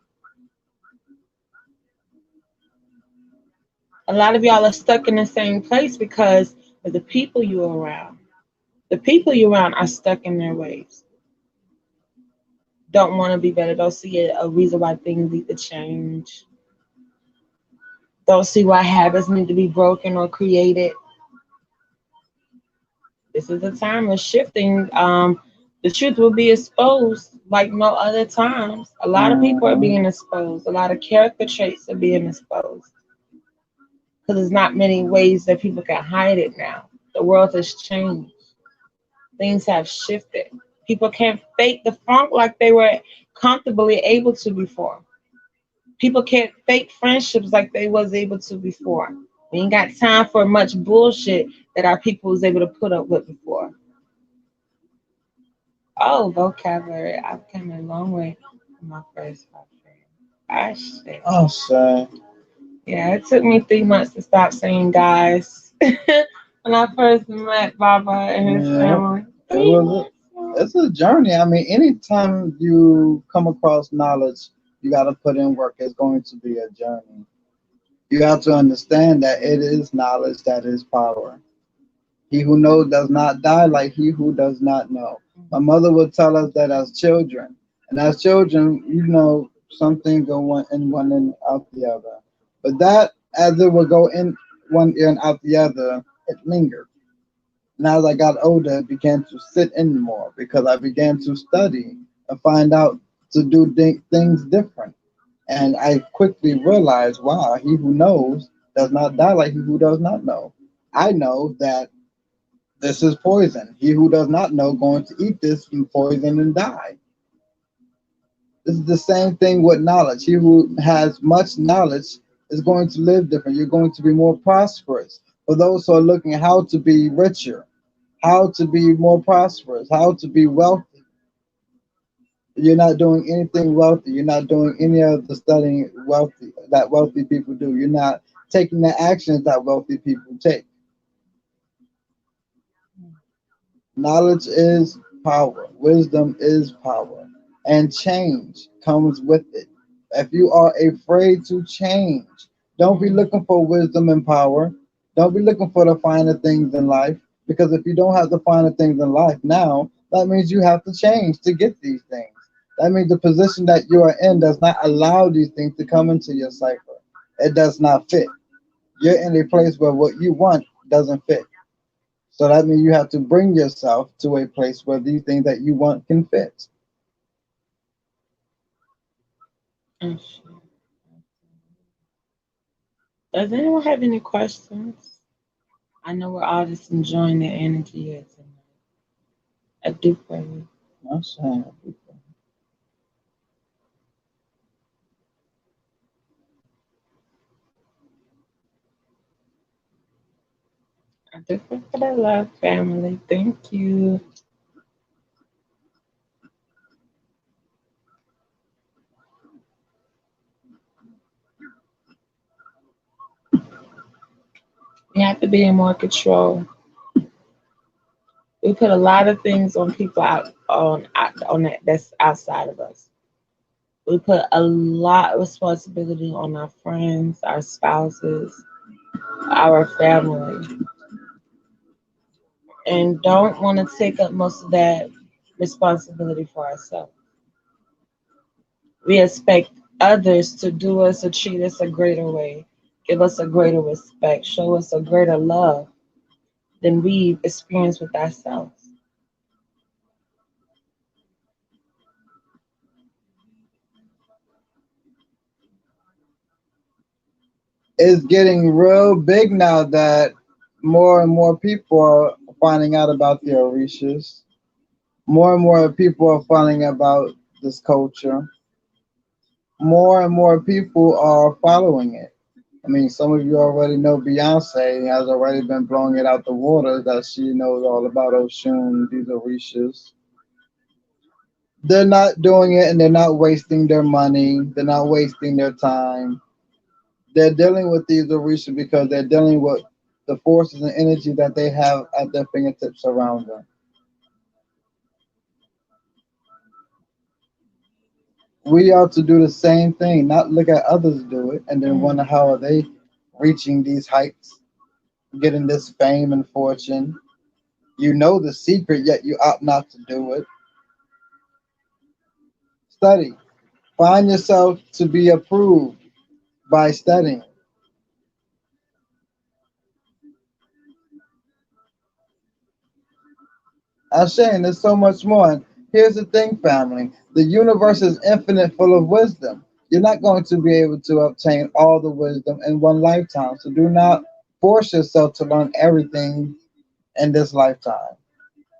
A lot of y'all are stuck in the same place because of the people you're around. The people you're around are stuck in their ways. Don't want to be better. Don't see a reason why things need to change. Don't see why habits need to be broken or created. This is a time of shifting. The truth will be exposed like no other times. A lot of people are Hmm. being exposed. A lot of character traits are being exposed because there's not many ways that people can hide it now. The world has changed. Things have shifted. People can't fake the funk like they were comfortably able to before. People can't fake friendships like they was able to before. We ain't got time for much bullshit that our people was able to put up with before. Oh, vocabulary. I've come a long way from my first boyfriend. I say. Oh, say. Yeah, it took me 3 months to stop saying guys when I first met Baba and his Yeah, family. it Three was. months. It's a journey. I mean, anytime you come across knowledge, You got to put in work. It's going to be a journey. You have to understand that it is knowledge that is power. He who knows does not die like he who does not know. My mother would tell us that as children. And as children, some things go one in one and out the other. But that, as it would go in one ear and out the other, it lingered. And as I got older, it began to sit in more because I began to study and find out to do things different. And I quickly realized, wow, he who knows does not die like he who does not know. I know that this is poison. He who does not know going to eat this poison and die. This is the same thing with knowledge. He who has much knowledge is going to live different. You're going to be more prosperous. For those who are looking how to be richer, how to be more prosperous, how to be wealthy, you're not doing anything wealthy. You're not doing any of the studying wealthy that wealthy people do. You're not taking the actions that wealthy people take. Knowledge is power. Wisdom is power. And change comes with it. If you are afraid to change, don't be looking for wisdom and power. Don't be looking for the finer things in life. Because if you don't have the finer things in life now, that means you have to change to get these things. That means the position that you are in does not allow these things to come into your cipher. It does not fit. You're in a place where what you want doesn't fit. So that means you have to bring yourself to a place where these things that you want can fit. Does anyone have any questions? I know we're all just enjoying the energy here tonight. I do pray. I'm saying, I do pray for that love, family. Thank you. We have to be in more control. We put a lot of things on people on that's outside of us. We put a lot of responsibility on our friends, our spouses, our family, and don't want to take up most of that responsibility for ourselves. We expect others to do us or treat us a greater way, give us a greater respect, show us a greater love than we've experienced with ourselves. it's getting real big now that more and more people are finding out about the Orishas. More and more people are finding about this culture. More and more people are following it. I mean, some of you already know Beyonce has already been blowing it out the water that she knows all about Oshun, these Orishas. They're not doing it and they're not wasting their money. They're not wasting their time. They're dealing with these Orishas because they're dealing with the forces and energy that they have at their fingertips around them. We ought to do the same thing, not look at others do it and then Mm. wonder how are they reaching these heights, getting this fame and fortune. You know the secret, yet you opt not to do it. Study. Find yourself to be approved by studying. I'm saying there's so much more. And here's the thing, family. The universe is infinite full of wisdom. You're not going to be able to obtain all the wisdom in one lifetime. So do not force yourself to learn everything in this lifetime.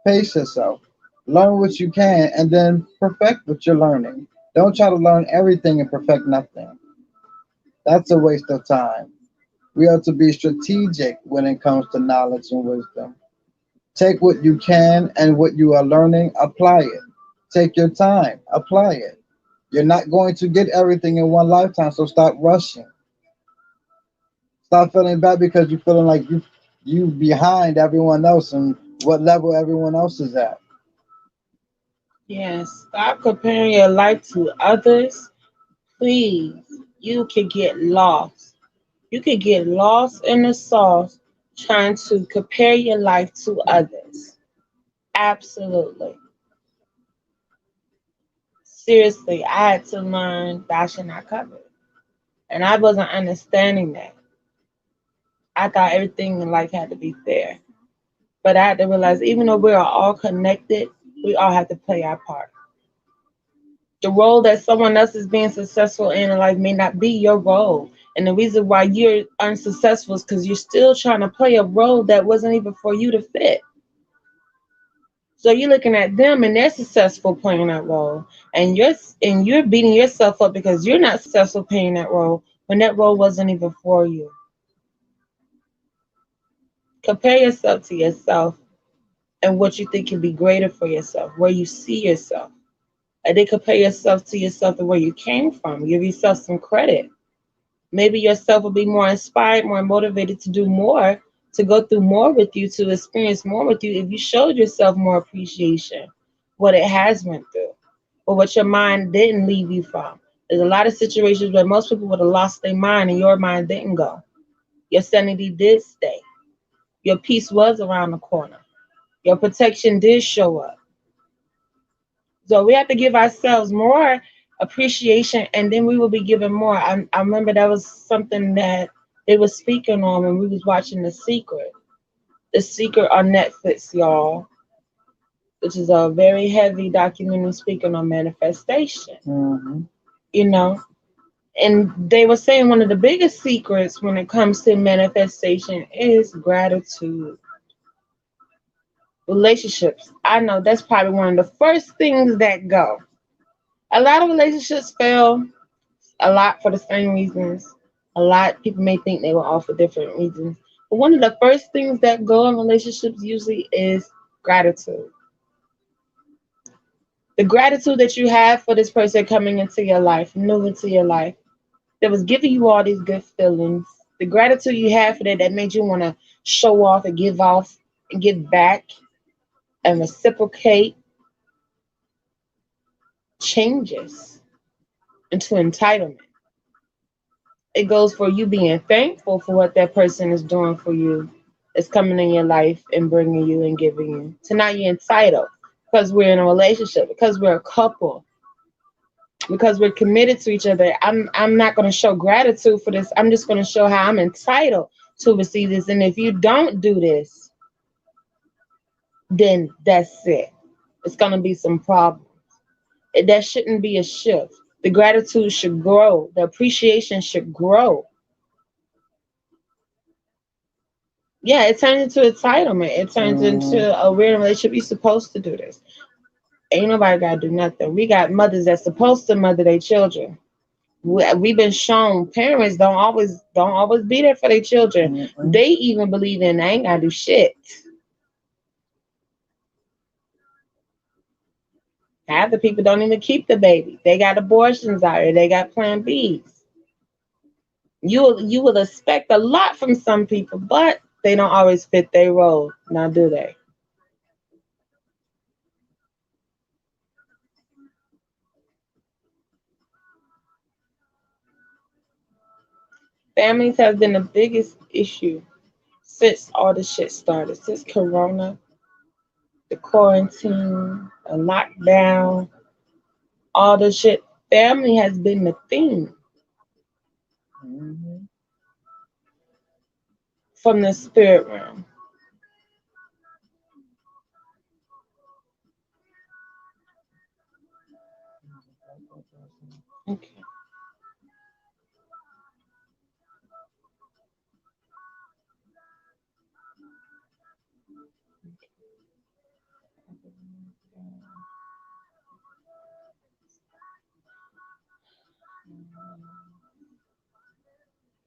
Pace yourself. Learn what you can and then perfect what you're learning. Don't try to learn everything and perfect nothing. That's a waste of time. We are to be strategic when it comes to knowledge and wisdom. Take what you can and what you are learning, apply it. Take your time, apply it. You're not going to get everything in one lifetime, so stop rushing. Stop feeling bad because you're feeling like you behind everyone else and what level everyone else is at. Yes, stop comparing your life to others. please, you could get lost. You could get lost in the sauce trying to compare your life to others. Absolutely. Seriously, I had to learn thou shalt not covet. And I wasn't understanding that. I thought everything in life had to be fair. But I had to realize even though we are all connected, we all have to play our part. The role that someone else is being successful in life may not be your role. And the reason why you're unsuccessful is because you're still trying to play a role that wasn't even for you to fit. So you're looking at them and they're successful playing that role, and you're beating yourself up because you're not successful playing that role when that role wasn't even for you. Compare yourself to yourself and what you think can be greater for yourself, where you see yourself. And then compare yourself to yourself and where you came from. Give yourself some credit. Maybe yourself will be more inspired, more motivated to do more, to go through more with you, to experience more with you if you showed yourself more appreciation, what it has went through, or what your mind didn't leave you from. There's a lot of situations where most people would have lost their mind and your mind didn't go. Your sanity did stay. Your peace was around the corner. Your protection did show up. So we have to give ourselves more appreciation, and then we will be given more. I remember that was something that they were speaking on when we was watching The Secret. The Secret on Netflix, y'all, which is a very heavy documentary speaking on manifestation. Mm-hmm. You know, and they were saying one of the biggest secrets when it comes to manifestation is gratitude. Relationships. I know that's probably one of the first things that go. A lot of relationships fail a lot for the same reasons. A lot people may think they were all for different reasons. But one of the first things that go in relationships usually is gratitude. The gratitude that you have for this person coming into your life, new into your life, that was giving you all these good feelings. The gratitude you have for that that made you want to show off and give back and reciprocate changes into entitlement. It goes for you being thankful for what that person is doing for you, is coming in your life and bringing you and giving you. So now you're entitled because we're in a relationship, because we're a couple, because we're committed to each other. I'm not going to show gratitude for this. I'm just going to show how I'm entitled to receive this. And if you don't do this, then that's it. It's going to be some problems. That shouldn't be a shift. The gratitude should grow. The appreciation should grow. Yeah, it turns into entitlement. It turns into a weird relationship. You're supposed to do this. Ain't nobody got to do nothing. We got mothers that's supposed to mother their children. We've been shown parents don't always be there for their children. Mm-hmm. They even believe in they ain't got to do shit. Half the people don't even keep the baby. They got abortions out here. They got Plan Bs. You will expect a lot from some people, but they don't always fit their role. Now, do they? Families have been the biggest issue since all this shit started. Since Corona, the quarantine, the lockdown, all this shit. Family has been the theme Mm-hmm. from the spirit realm. Okay.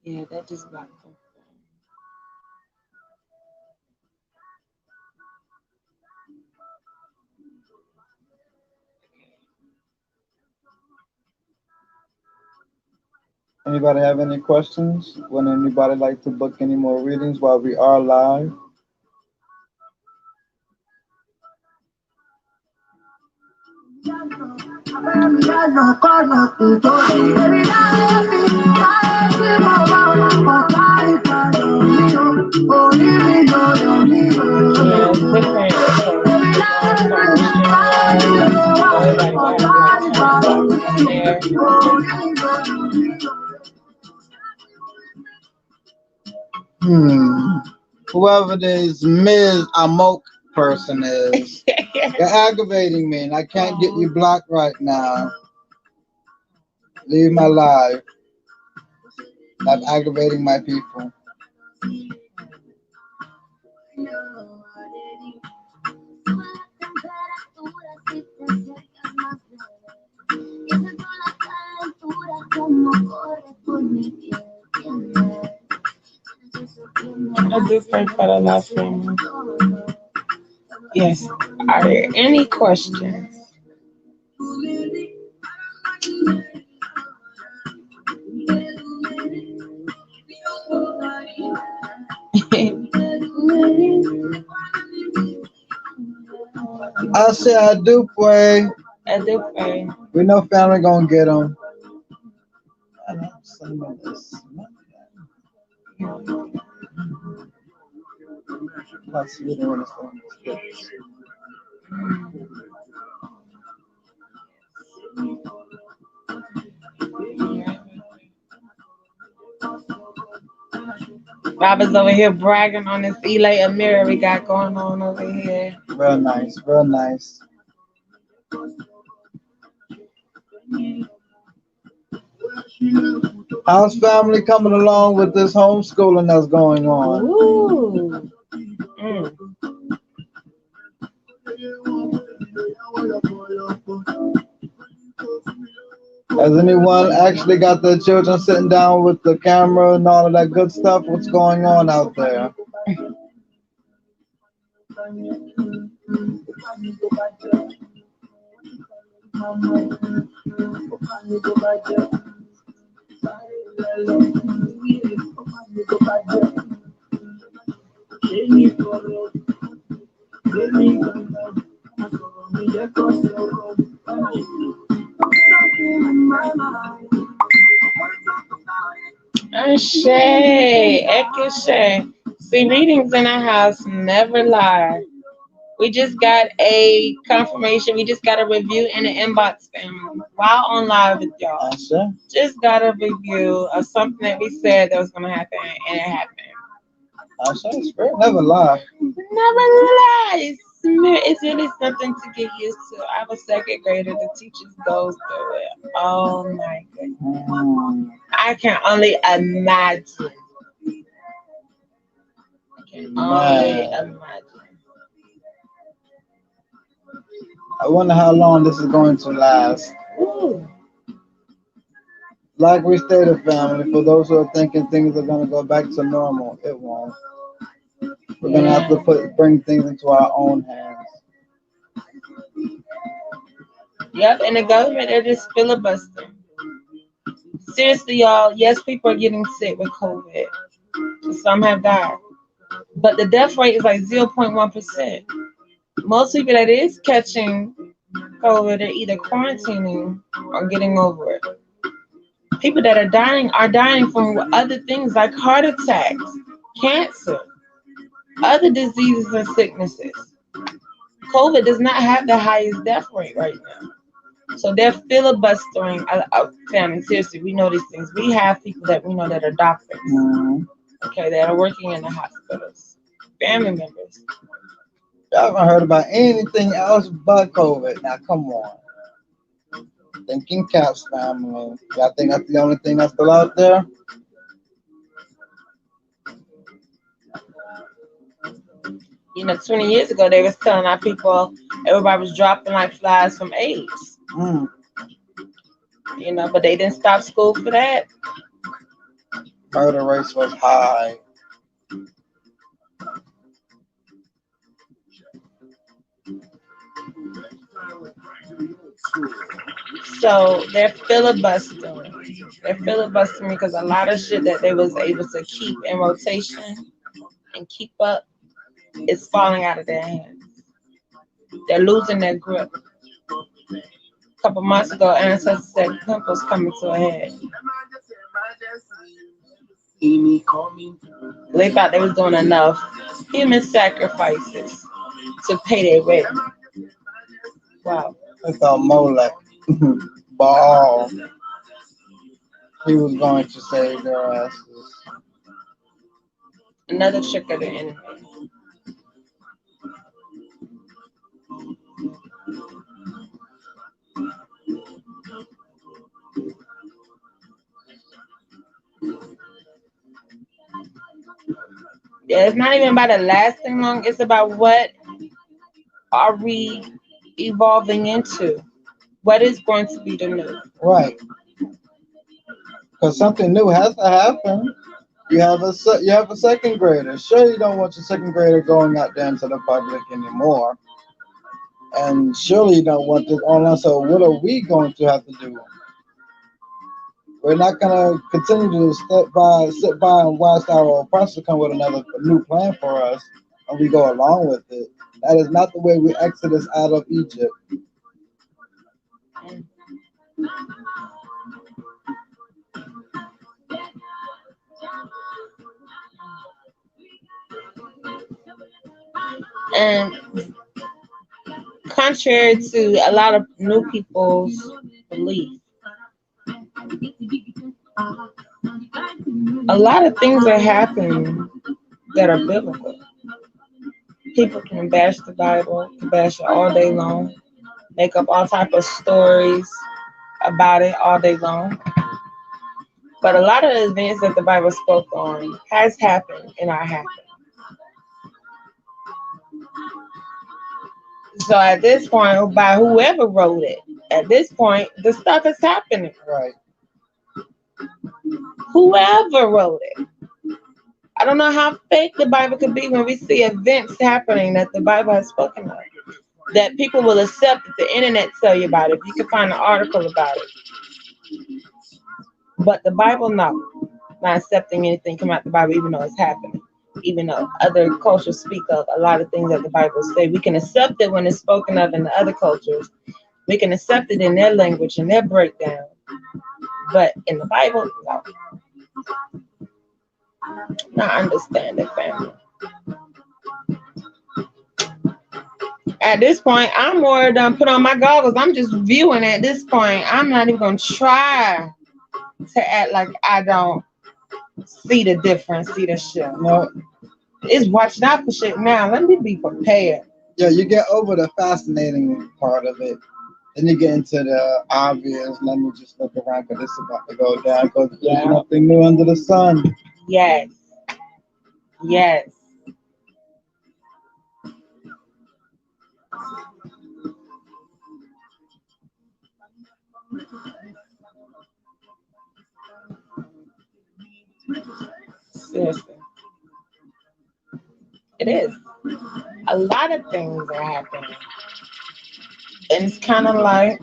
Yeah, that just got confirmed. Anybody have any questions? Would anybody like to book any more readings while we are live? Whoever this Ms. Amok person is, you're aggravating me, and I can't get you blocked right now. Leave my life. Stop aggravating my people. I do pray for the love family. Yes. Are there any questions? I say I do pray. I do pray. We know family gonna get them. Baba's over here bragging on this Eli Amira we got going on over here. Real nice, real nice. How's family coming along with this homeschooling that's going on? Ooh. Has anyone actually got their children sitting down with the camera and all of that good stuff? What's going on out there? Shay, Shay. See, readings in our house never lie. We just got a confirmation. We just got a review in the inbox, family, while on live with y'all. Just got a review of something that we said that was going to happen, and it happened. Spirit never lie. Never lies. It's really something to get used to. I have a second grader. The teachers goes through it. Oh my goodness. I can only imagine. I wonder how long this is going to last. Ooh. Like we stated, family, for those who are thinking things are going to go back to normal, it won't. We're going to have to bring things into our own hands. Yep, and the government, they're just filibustering. Seriously, y'all, yes, people are getting sick with COVID. Some have died. But the death rate is like 0.1%. Most people that is catching COVID are either quarantining or getting over it. People that are dying from other things like heart attacks, cancer, other diseases and sicknesses. COVID does not have the highest death rate right now. So they're filibustering. Family, seriously, we know these things. We have people that we know that are doctors, okay, that are working in the hospitals, family members. Y'all haven't heard about anything else but COVID. Now, come on. Thinking caps, family. Y'all think that's the only thing that's still out there? You know, 20 years ago, they was telling our people everybody was dropping like flies from AIDS. You know, but they didn't stop school for that. Murder rates was high. So they're filibustering. They're filibustering because a lot of shit that they was able to keep in rotation and keep up is falling out of their hands. They're losing their grip. A couple months ago, ancestor said pimples coming to a head. They thought they was doing enough human sacrifices to pay their rent. Wow. I thought Molech, Baal, he was going to save their asses. Another trick of the enemy. Yeah, it's not even about it lasting long. It's about what are we evolving into? What is going to be the new? Right. Because something new has to happen. You have a second grader. Sure, you don't want your second grader going out there into the public anymore. And surely you don't want this online. So what are we going to have to do? We're not gonna continue to sit by and watch our oppressor come with another new plan for us, and we go along with it. That is not the way we exodus out of Egypt. And contrary to a lot of new people's belief, a lot of things are happening that are biblical. People can bash the Bible, can bash it all day long, make up all type of stories about it all day long. But a lot of the events that the Bible spoke on has happened and are happening. So at this point, by whoever wrote it, at this point, the stuff is happening. Right. Whoever wrote it. I don't know how fake the Bible could be when we see events happening that the Bible has spoken of. That people will accept that the internet tell you about it. You can find an article about it. But the Bible, no. Not accepting anything come out the Bible, even though it's happening. Even though other cultures speak of a lot of things that the Bible say. We can accept it when it's spoken of in the other cultures. We can accept it in their language and their breakdown. But in the Bible, no. Not understand it, family. At this point, I'm more done put on my goggles. I'm just viewing at this point. I'm not even going to try to act like I don't see the difference, see the shit. No. It's watching out for shit now. Let me be prepared. Yeah, you get over the fascinating part of it. Then you get into the obvious. Let me just look around because it's about to go down because there's nothing new under the sun. Yes. Yes. Seriously. It is. A lot of things are happening. And it's kind of like,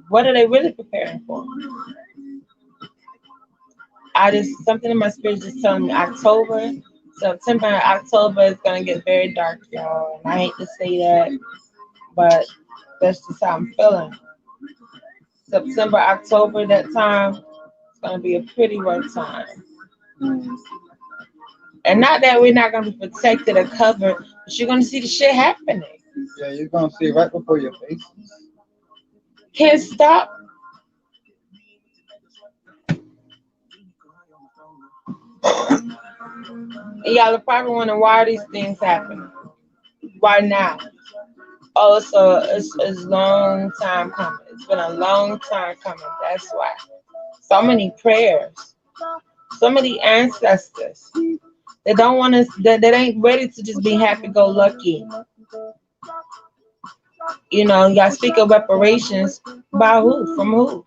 what are they really preparing for? Something in my spirit just telling me September and October is going to get very dark, y'all. And I hate to say that, but that's just how I'm feeling. September, October, that time, it's going to be a pretty rough time. And not that we're not going to be protected or covered, but you're going to see the shit happening. Yeah, you're going to see it right before your face. Can't stop. Y'all are probably wondering why are these things happening? Why now? Oh, so it's a long time coming. It's been a long time coming. That's why. So many prayers. So many ancestors. They don't want us, that ain't ready to just be happy-go-lucky. You know, y'all speak of reparations. By who? From who?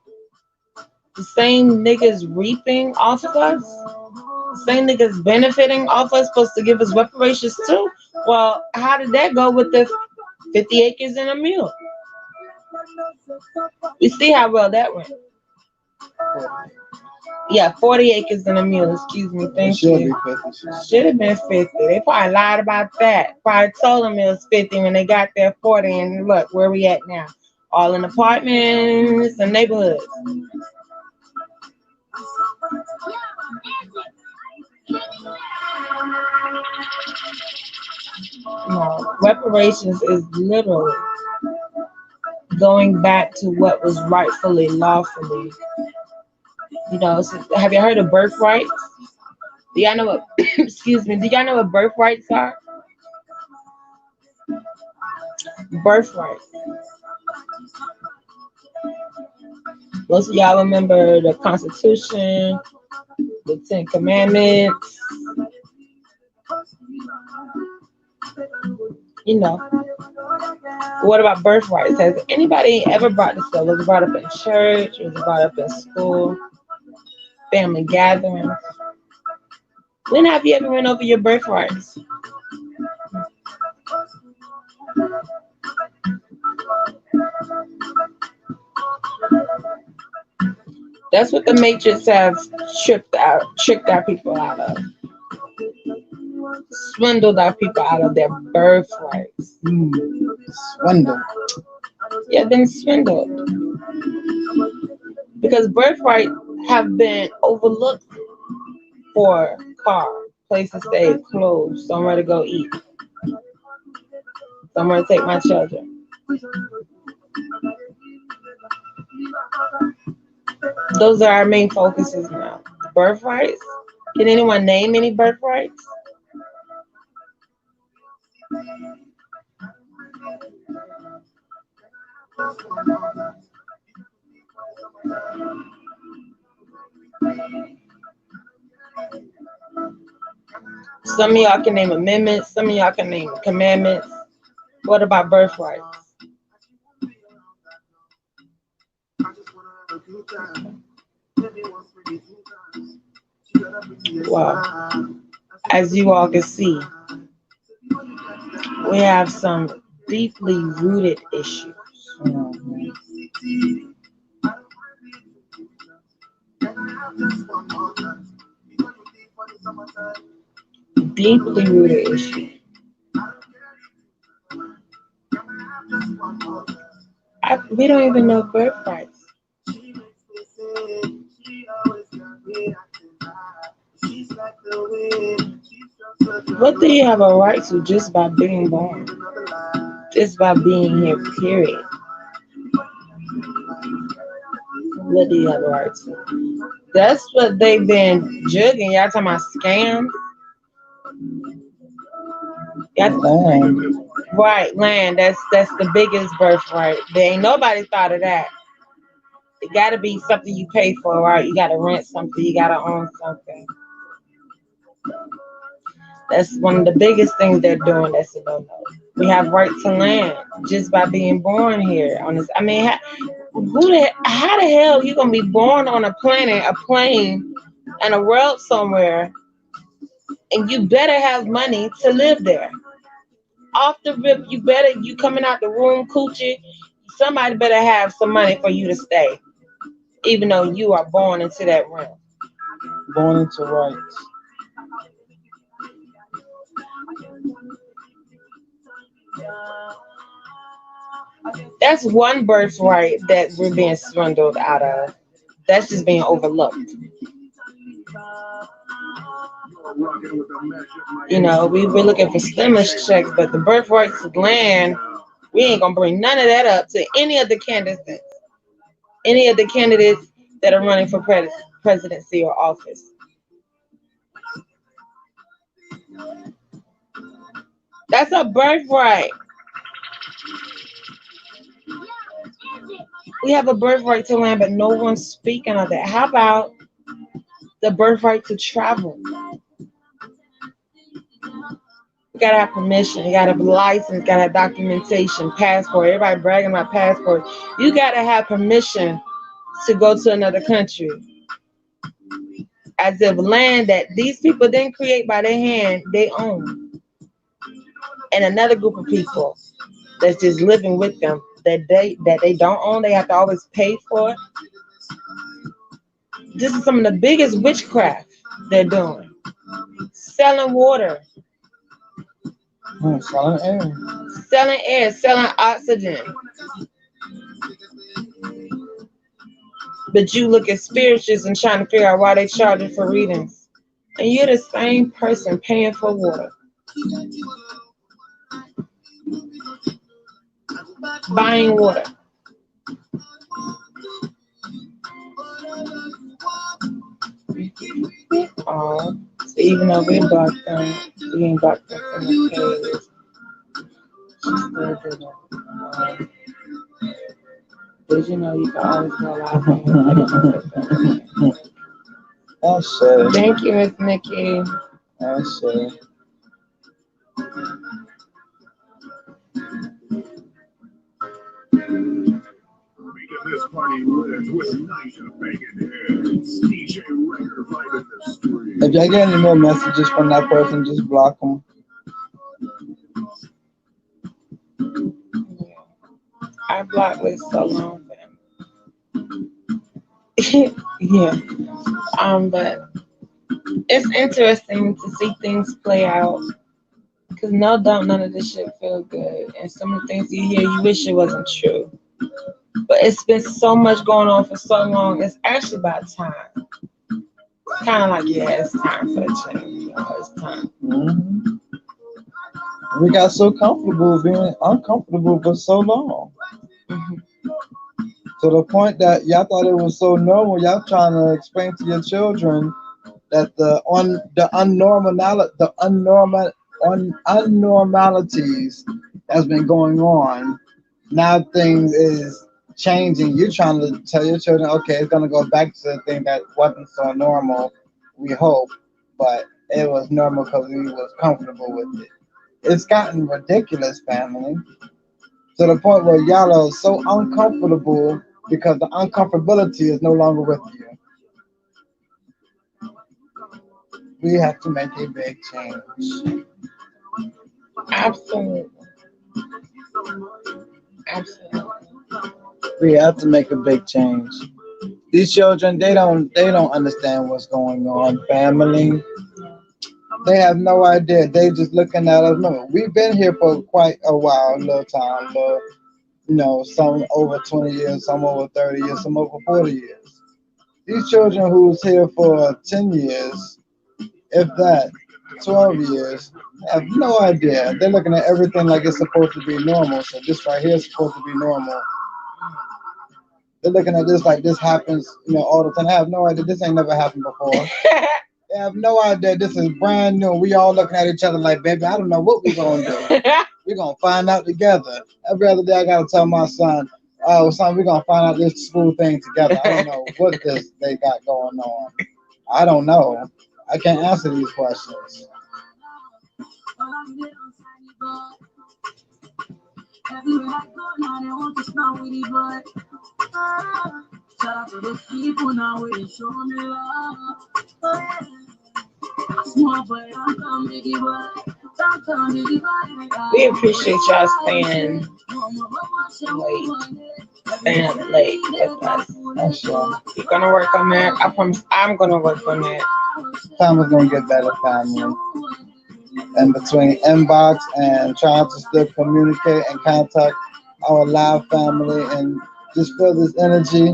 The same niggas reaping off of us? The same niggas benefiting off us, supposed to give us reparations too? Well, how did that go with the 50 acres and a mule? We see how well that went. Yeah, 40 acres and a mule. Excuse me. It Thank should be you. 50 shit. Should have been 50. They probably lied about that. Probably told them it was 50 when they got there 40. And look where we at now. All in apartments and neighborhoods. No, reparations is literally going back to what was rightfully, lawfully. Have you heard of birthrights? Do y'all know what? Excuse me. Do y'all know what birthrights are? Birthright. Most of y'all remember the Constitution, the Ten Commandments. You know. What about birthrights? Has anybody ever brought this up? Was it brought up in church? Was it brought up in school? Family gatherings? When have you ever went over your birthrights? That's what the Matrix have tricked our people out of. Swindled our people out of their birthrights. Swindle. Yeah, been swindled. Because birthrights have been overlooked for car, place to stay, clothes, somewhere to go eat, somewhere to take my children. Those are our main focuses now. Birthrights. Can anyone name any birthrights? Some of y'all can name amendments. Some of y'all can name commandments. What about birthrights? Wow. As you all can see, we have some deeply rooted issues. Deeply rooted issues. We don't even know birthrights. What do you have a right to just by being born? Just by being here, period. What do you have a right to? That's what they've been jugging. Y'all talking about scams? Right, land. That's the biggest birthright. There ain't nobody thought of that. It gotta be something you pay for, right? You gotta rent something, you gotta own something. That's one of the biggest things they're doing. That's a no-no. We have right to land just by being born here. On this, I mean, how the hell you gonna be born on a planet, a plane, and a world somewhere, and you better have money to live there? Off the rip, you coming out the room coochie. Somebody better have some money for you to stay, even though you are born into that realm. Born into rights. That's one birthright that we're being swindled out of. That's just being overlooked. We're looking for stimulus checks, but the birthrights of land, we ain't gonna bring none of that up to any of the candidates, that are running for presidency or office. That's a birthright. We have a birthright to land, but no one's speaking of that. How about the birthright to travel? You gotta have permission. You gotta have a license. You gotta have documentation, passport. Everybody bragging about passport. You gotta have permission to go to another country. As if land that these people didn't create by their hand, they own. And another group of people that's just living with them that they don't own, they have to always pay for it. This is some of the biggest witchcraft they're doing. Selling water, Selling air. selling air, selling oxygen. But you look at spiritualists and trying to figure out why they charging for readings. And you're the same person paying for water, buying water. Oh, so even though we blocked them, we ain't blocked them from the page. She still did it. Did you know you can always go live? That's it. Thank you, Miss Nikki. That's it. Making this party live with night of banging heads. DJ Record right in the street. If y'all get any more messages from that person, just block them. Yeah. Our block list so long, fam. Yeah. But it's interesting to see things play out. Cause no doubt none of this shit feel good. And some of the things you hear you wish it wasn't true. But it's been so much going on for so long, it's actually about time. Kinda like, yeah, it's time for a change. You know, it's time. Mm-hmm. We got so comfortable being uncomfortable for so long. Mm-hmm. To the point that y'all thought it was so normal. Y'all trying to explain to your children that the unnormalities that's been going on. Now things is changing. You're trying to tell your children, okay, it's gonna go back to the thing that wasn't so normal. We hope, but it was normal because we was comfortable with it. It's gotten ridiculous, family, to the point where y'all are so uncomfortable because the uncomfortability is no longer with you. We have to make a big change. Absolutely. Absolutely. We have to make a big change. These children, they don't understand what's going on, family. They have no idea. They just looking at us. No, we've been here for quite a while, a little time, some over 20 years, some over 30 years, some over 40 years. These children who's here for 10 years, if that, 12 years, have no idea. They're looking at everything like it's supposed to be normal. So this right here is supposed to be normal. They're looking at this like this happens, all the time. They have no idea. This ain't never happened before. They have no idea. This is brand new. We all looking at each other like, baby, I don't know what we're going to do. We're going to find out together. Every other day I got to tell my son, oh, son, we're going to find out this school thing together. I don't know what they got going on. I don't know. I can't answer these questions. Everywhere I go now, they want to smile with the boy. Shout out to those people now, they show me love. Small boy, don't come biggie boy. Don't come biggie boy. We appreciate y'all staying late with us. That's sure. You're gonna work on that. I promise I'm gonna work on that. Time is going to get better, family. And between inbox and trying to still communicate and contact our live family and just feel this energy,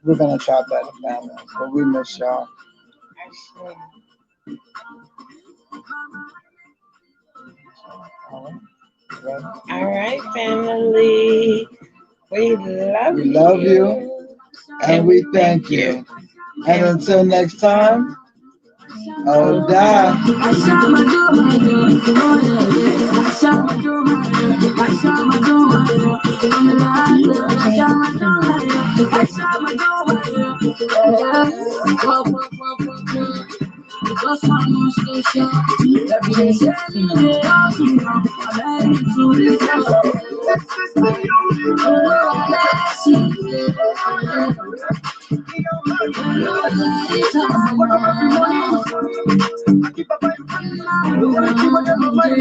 we're going to try better, family. But we miss y'all. All right, family. We love you and we thank you. And until next time, oh, die.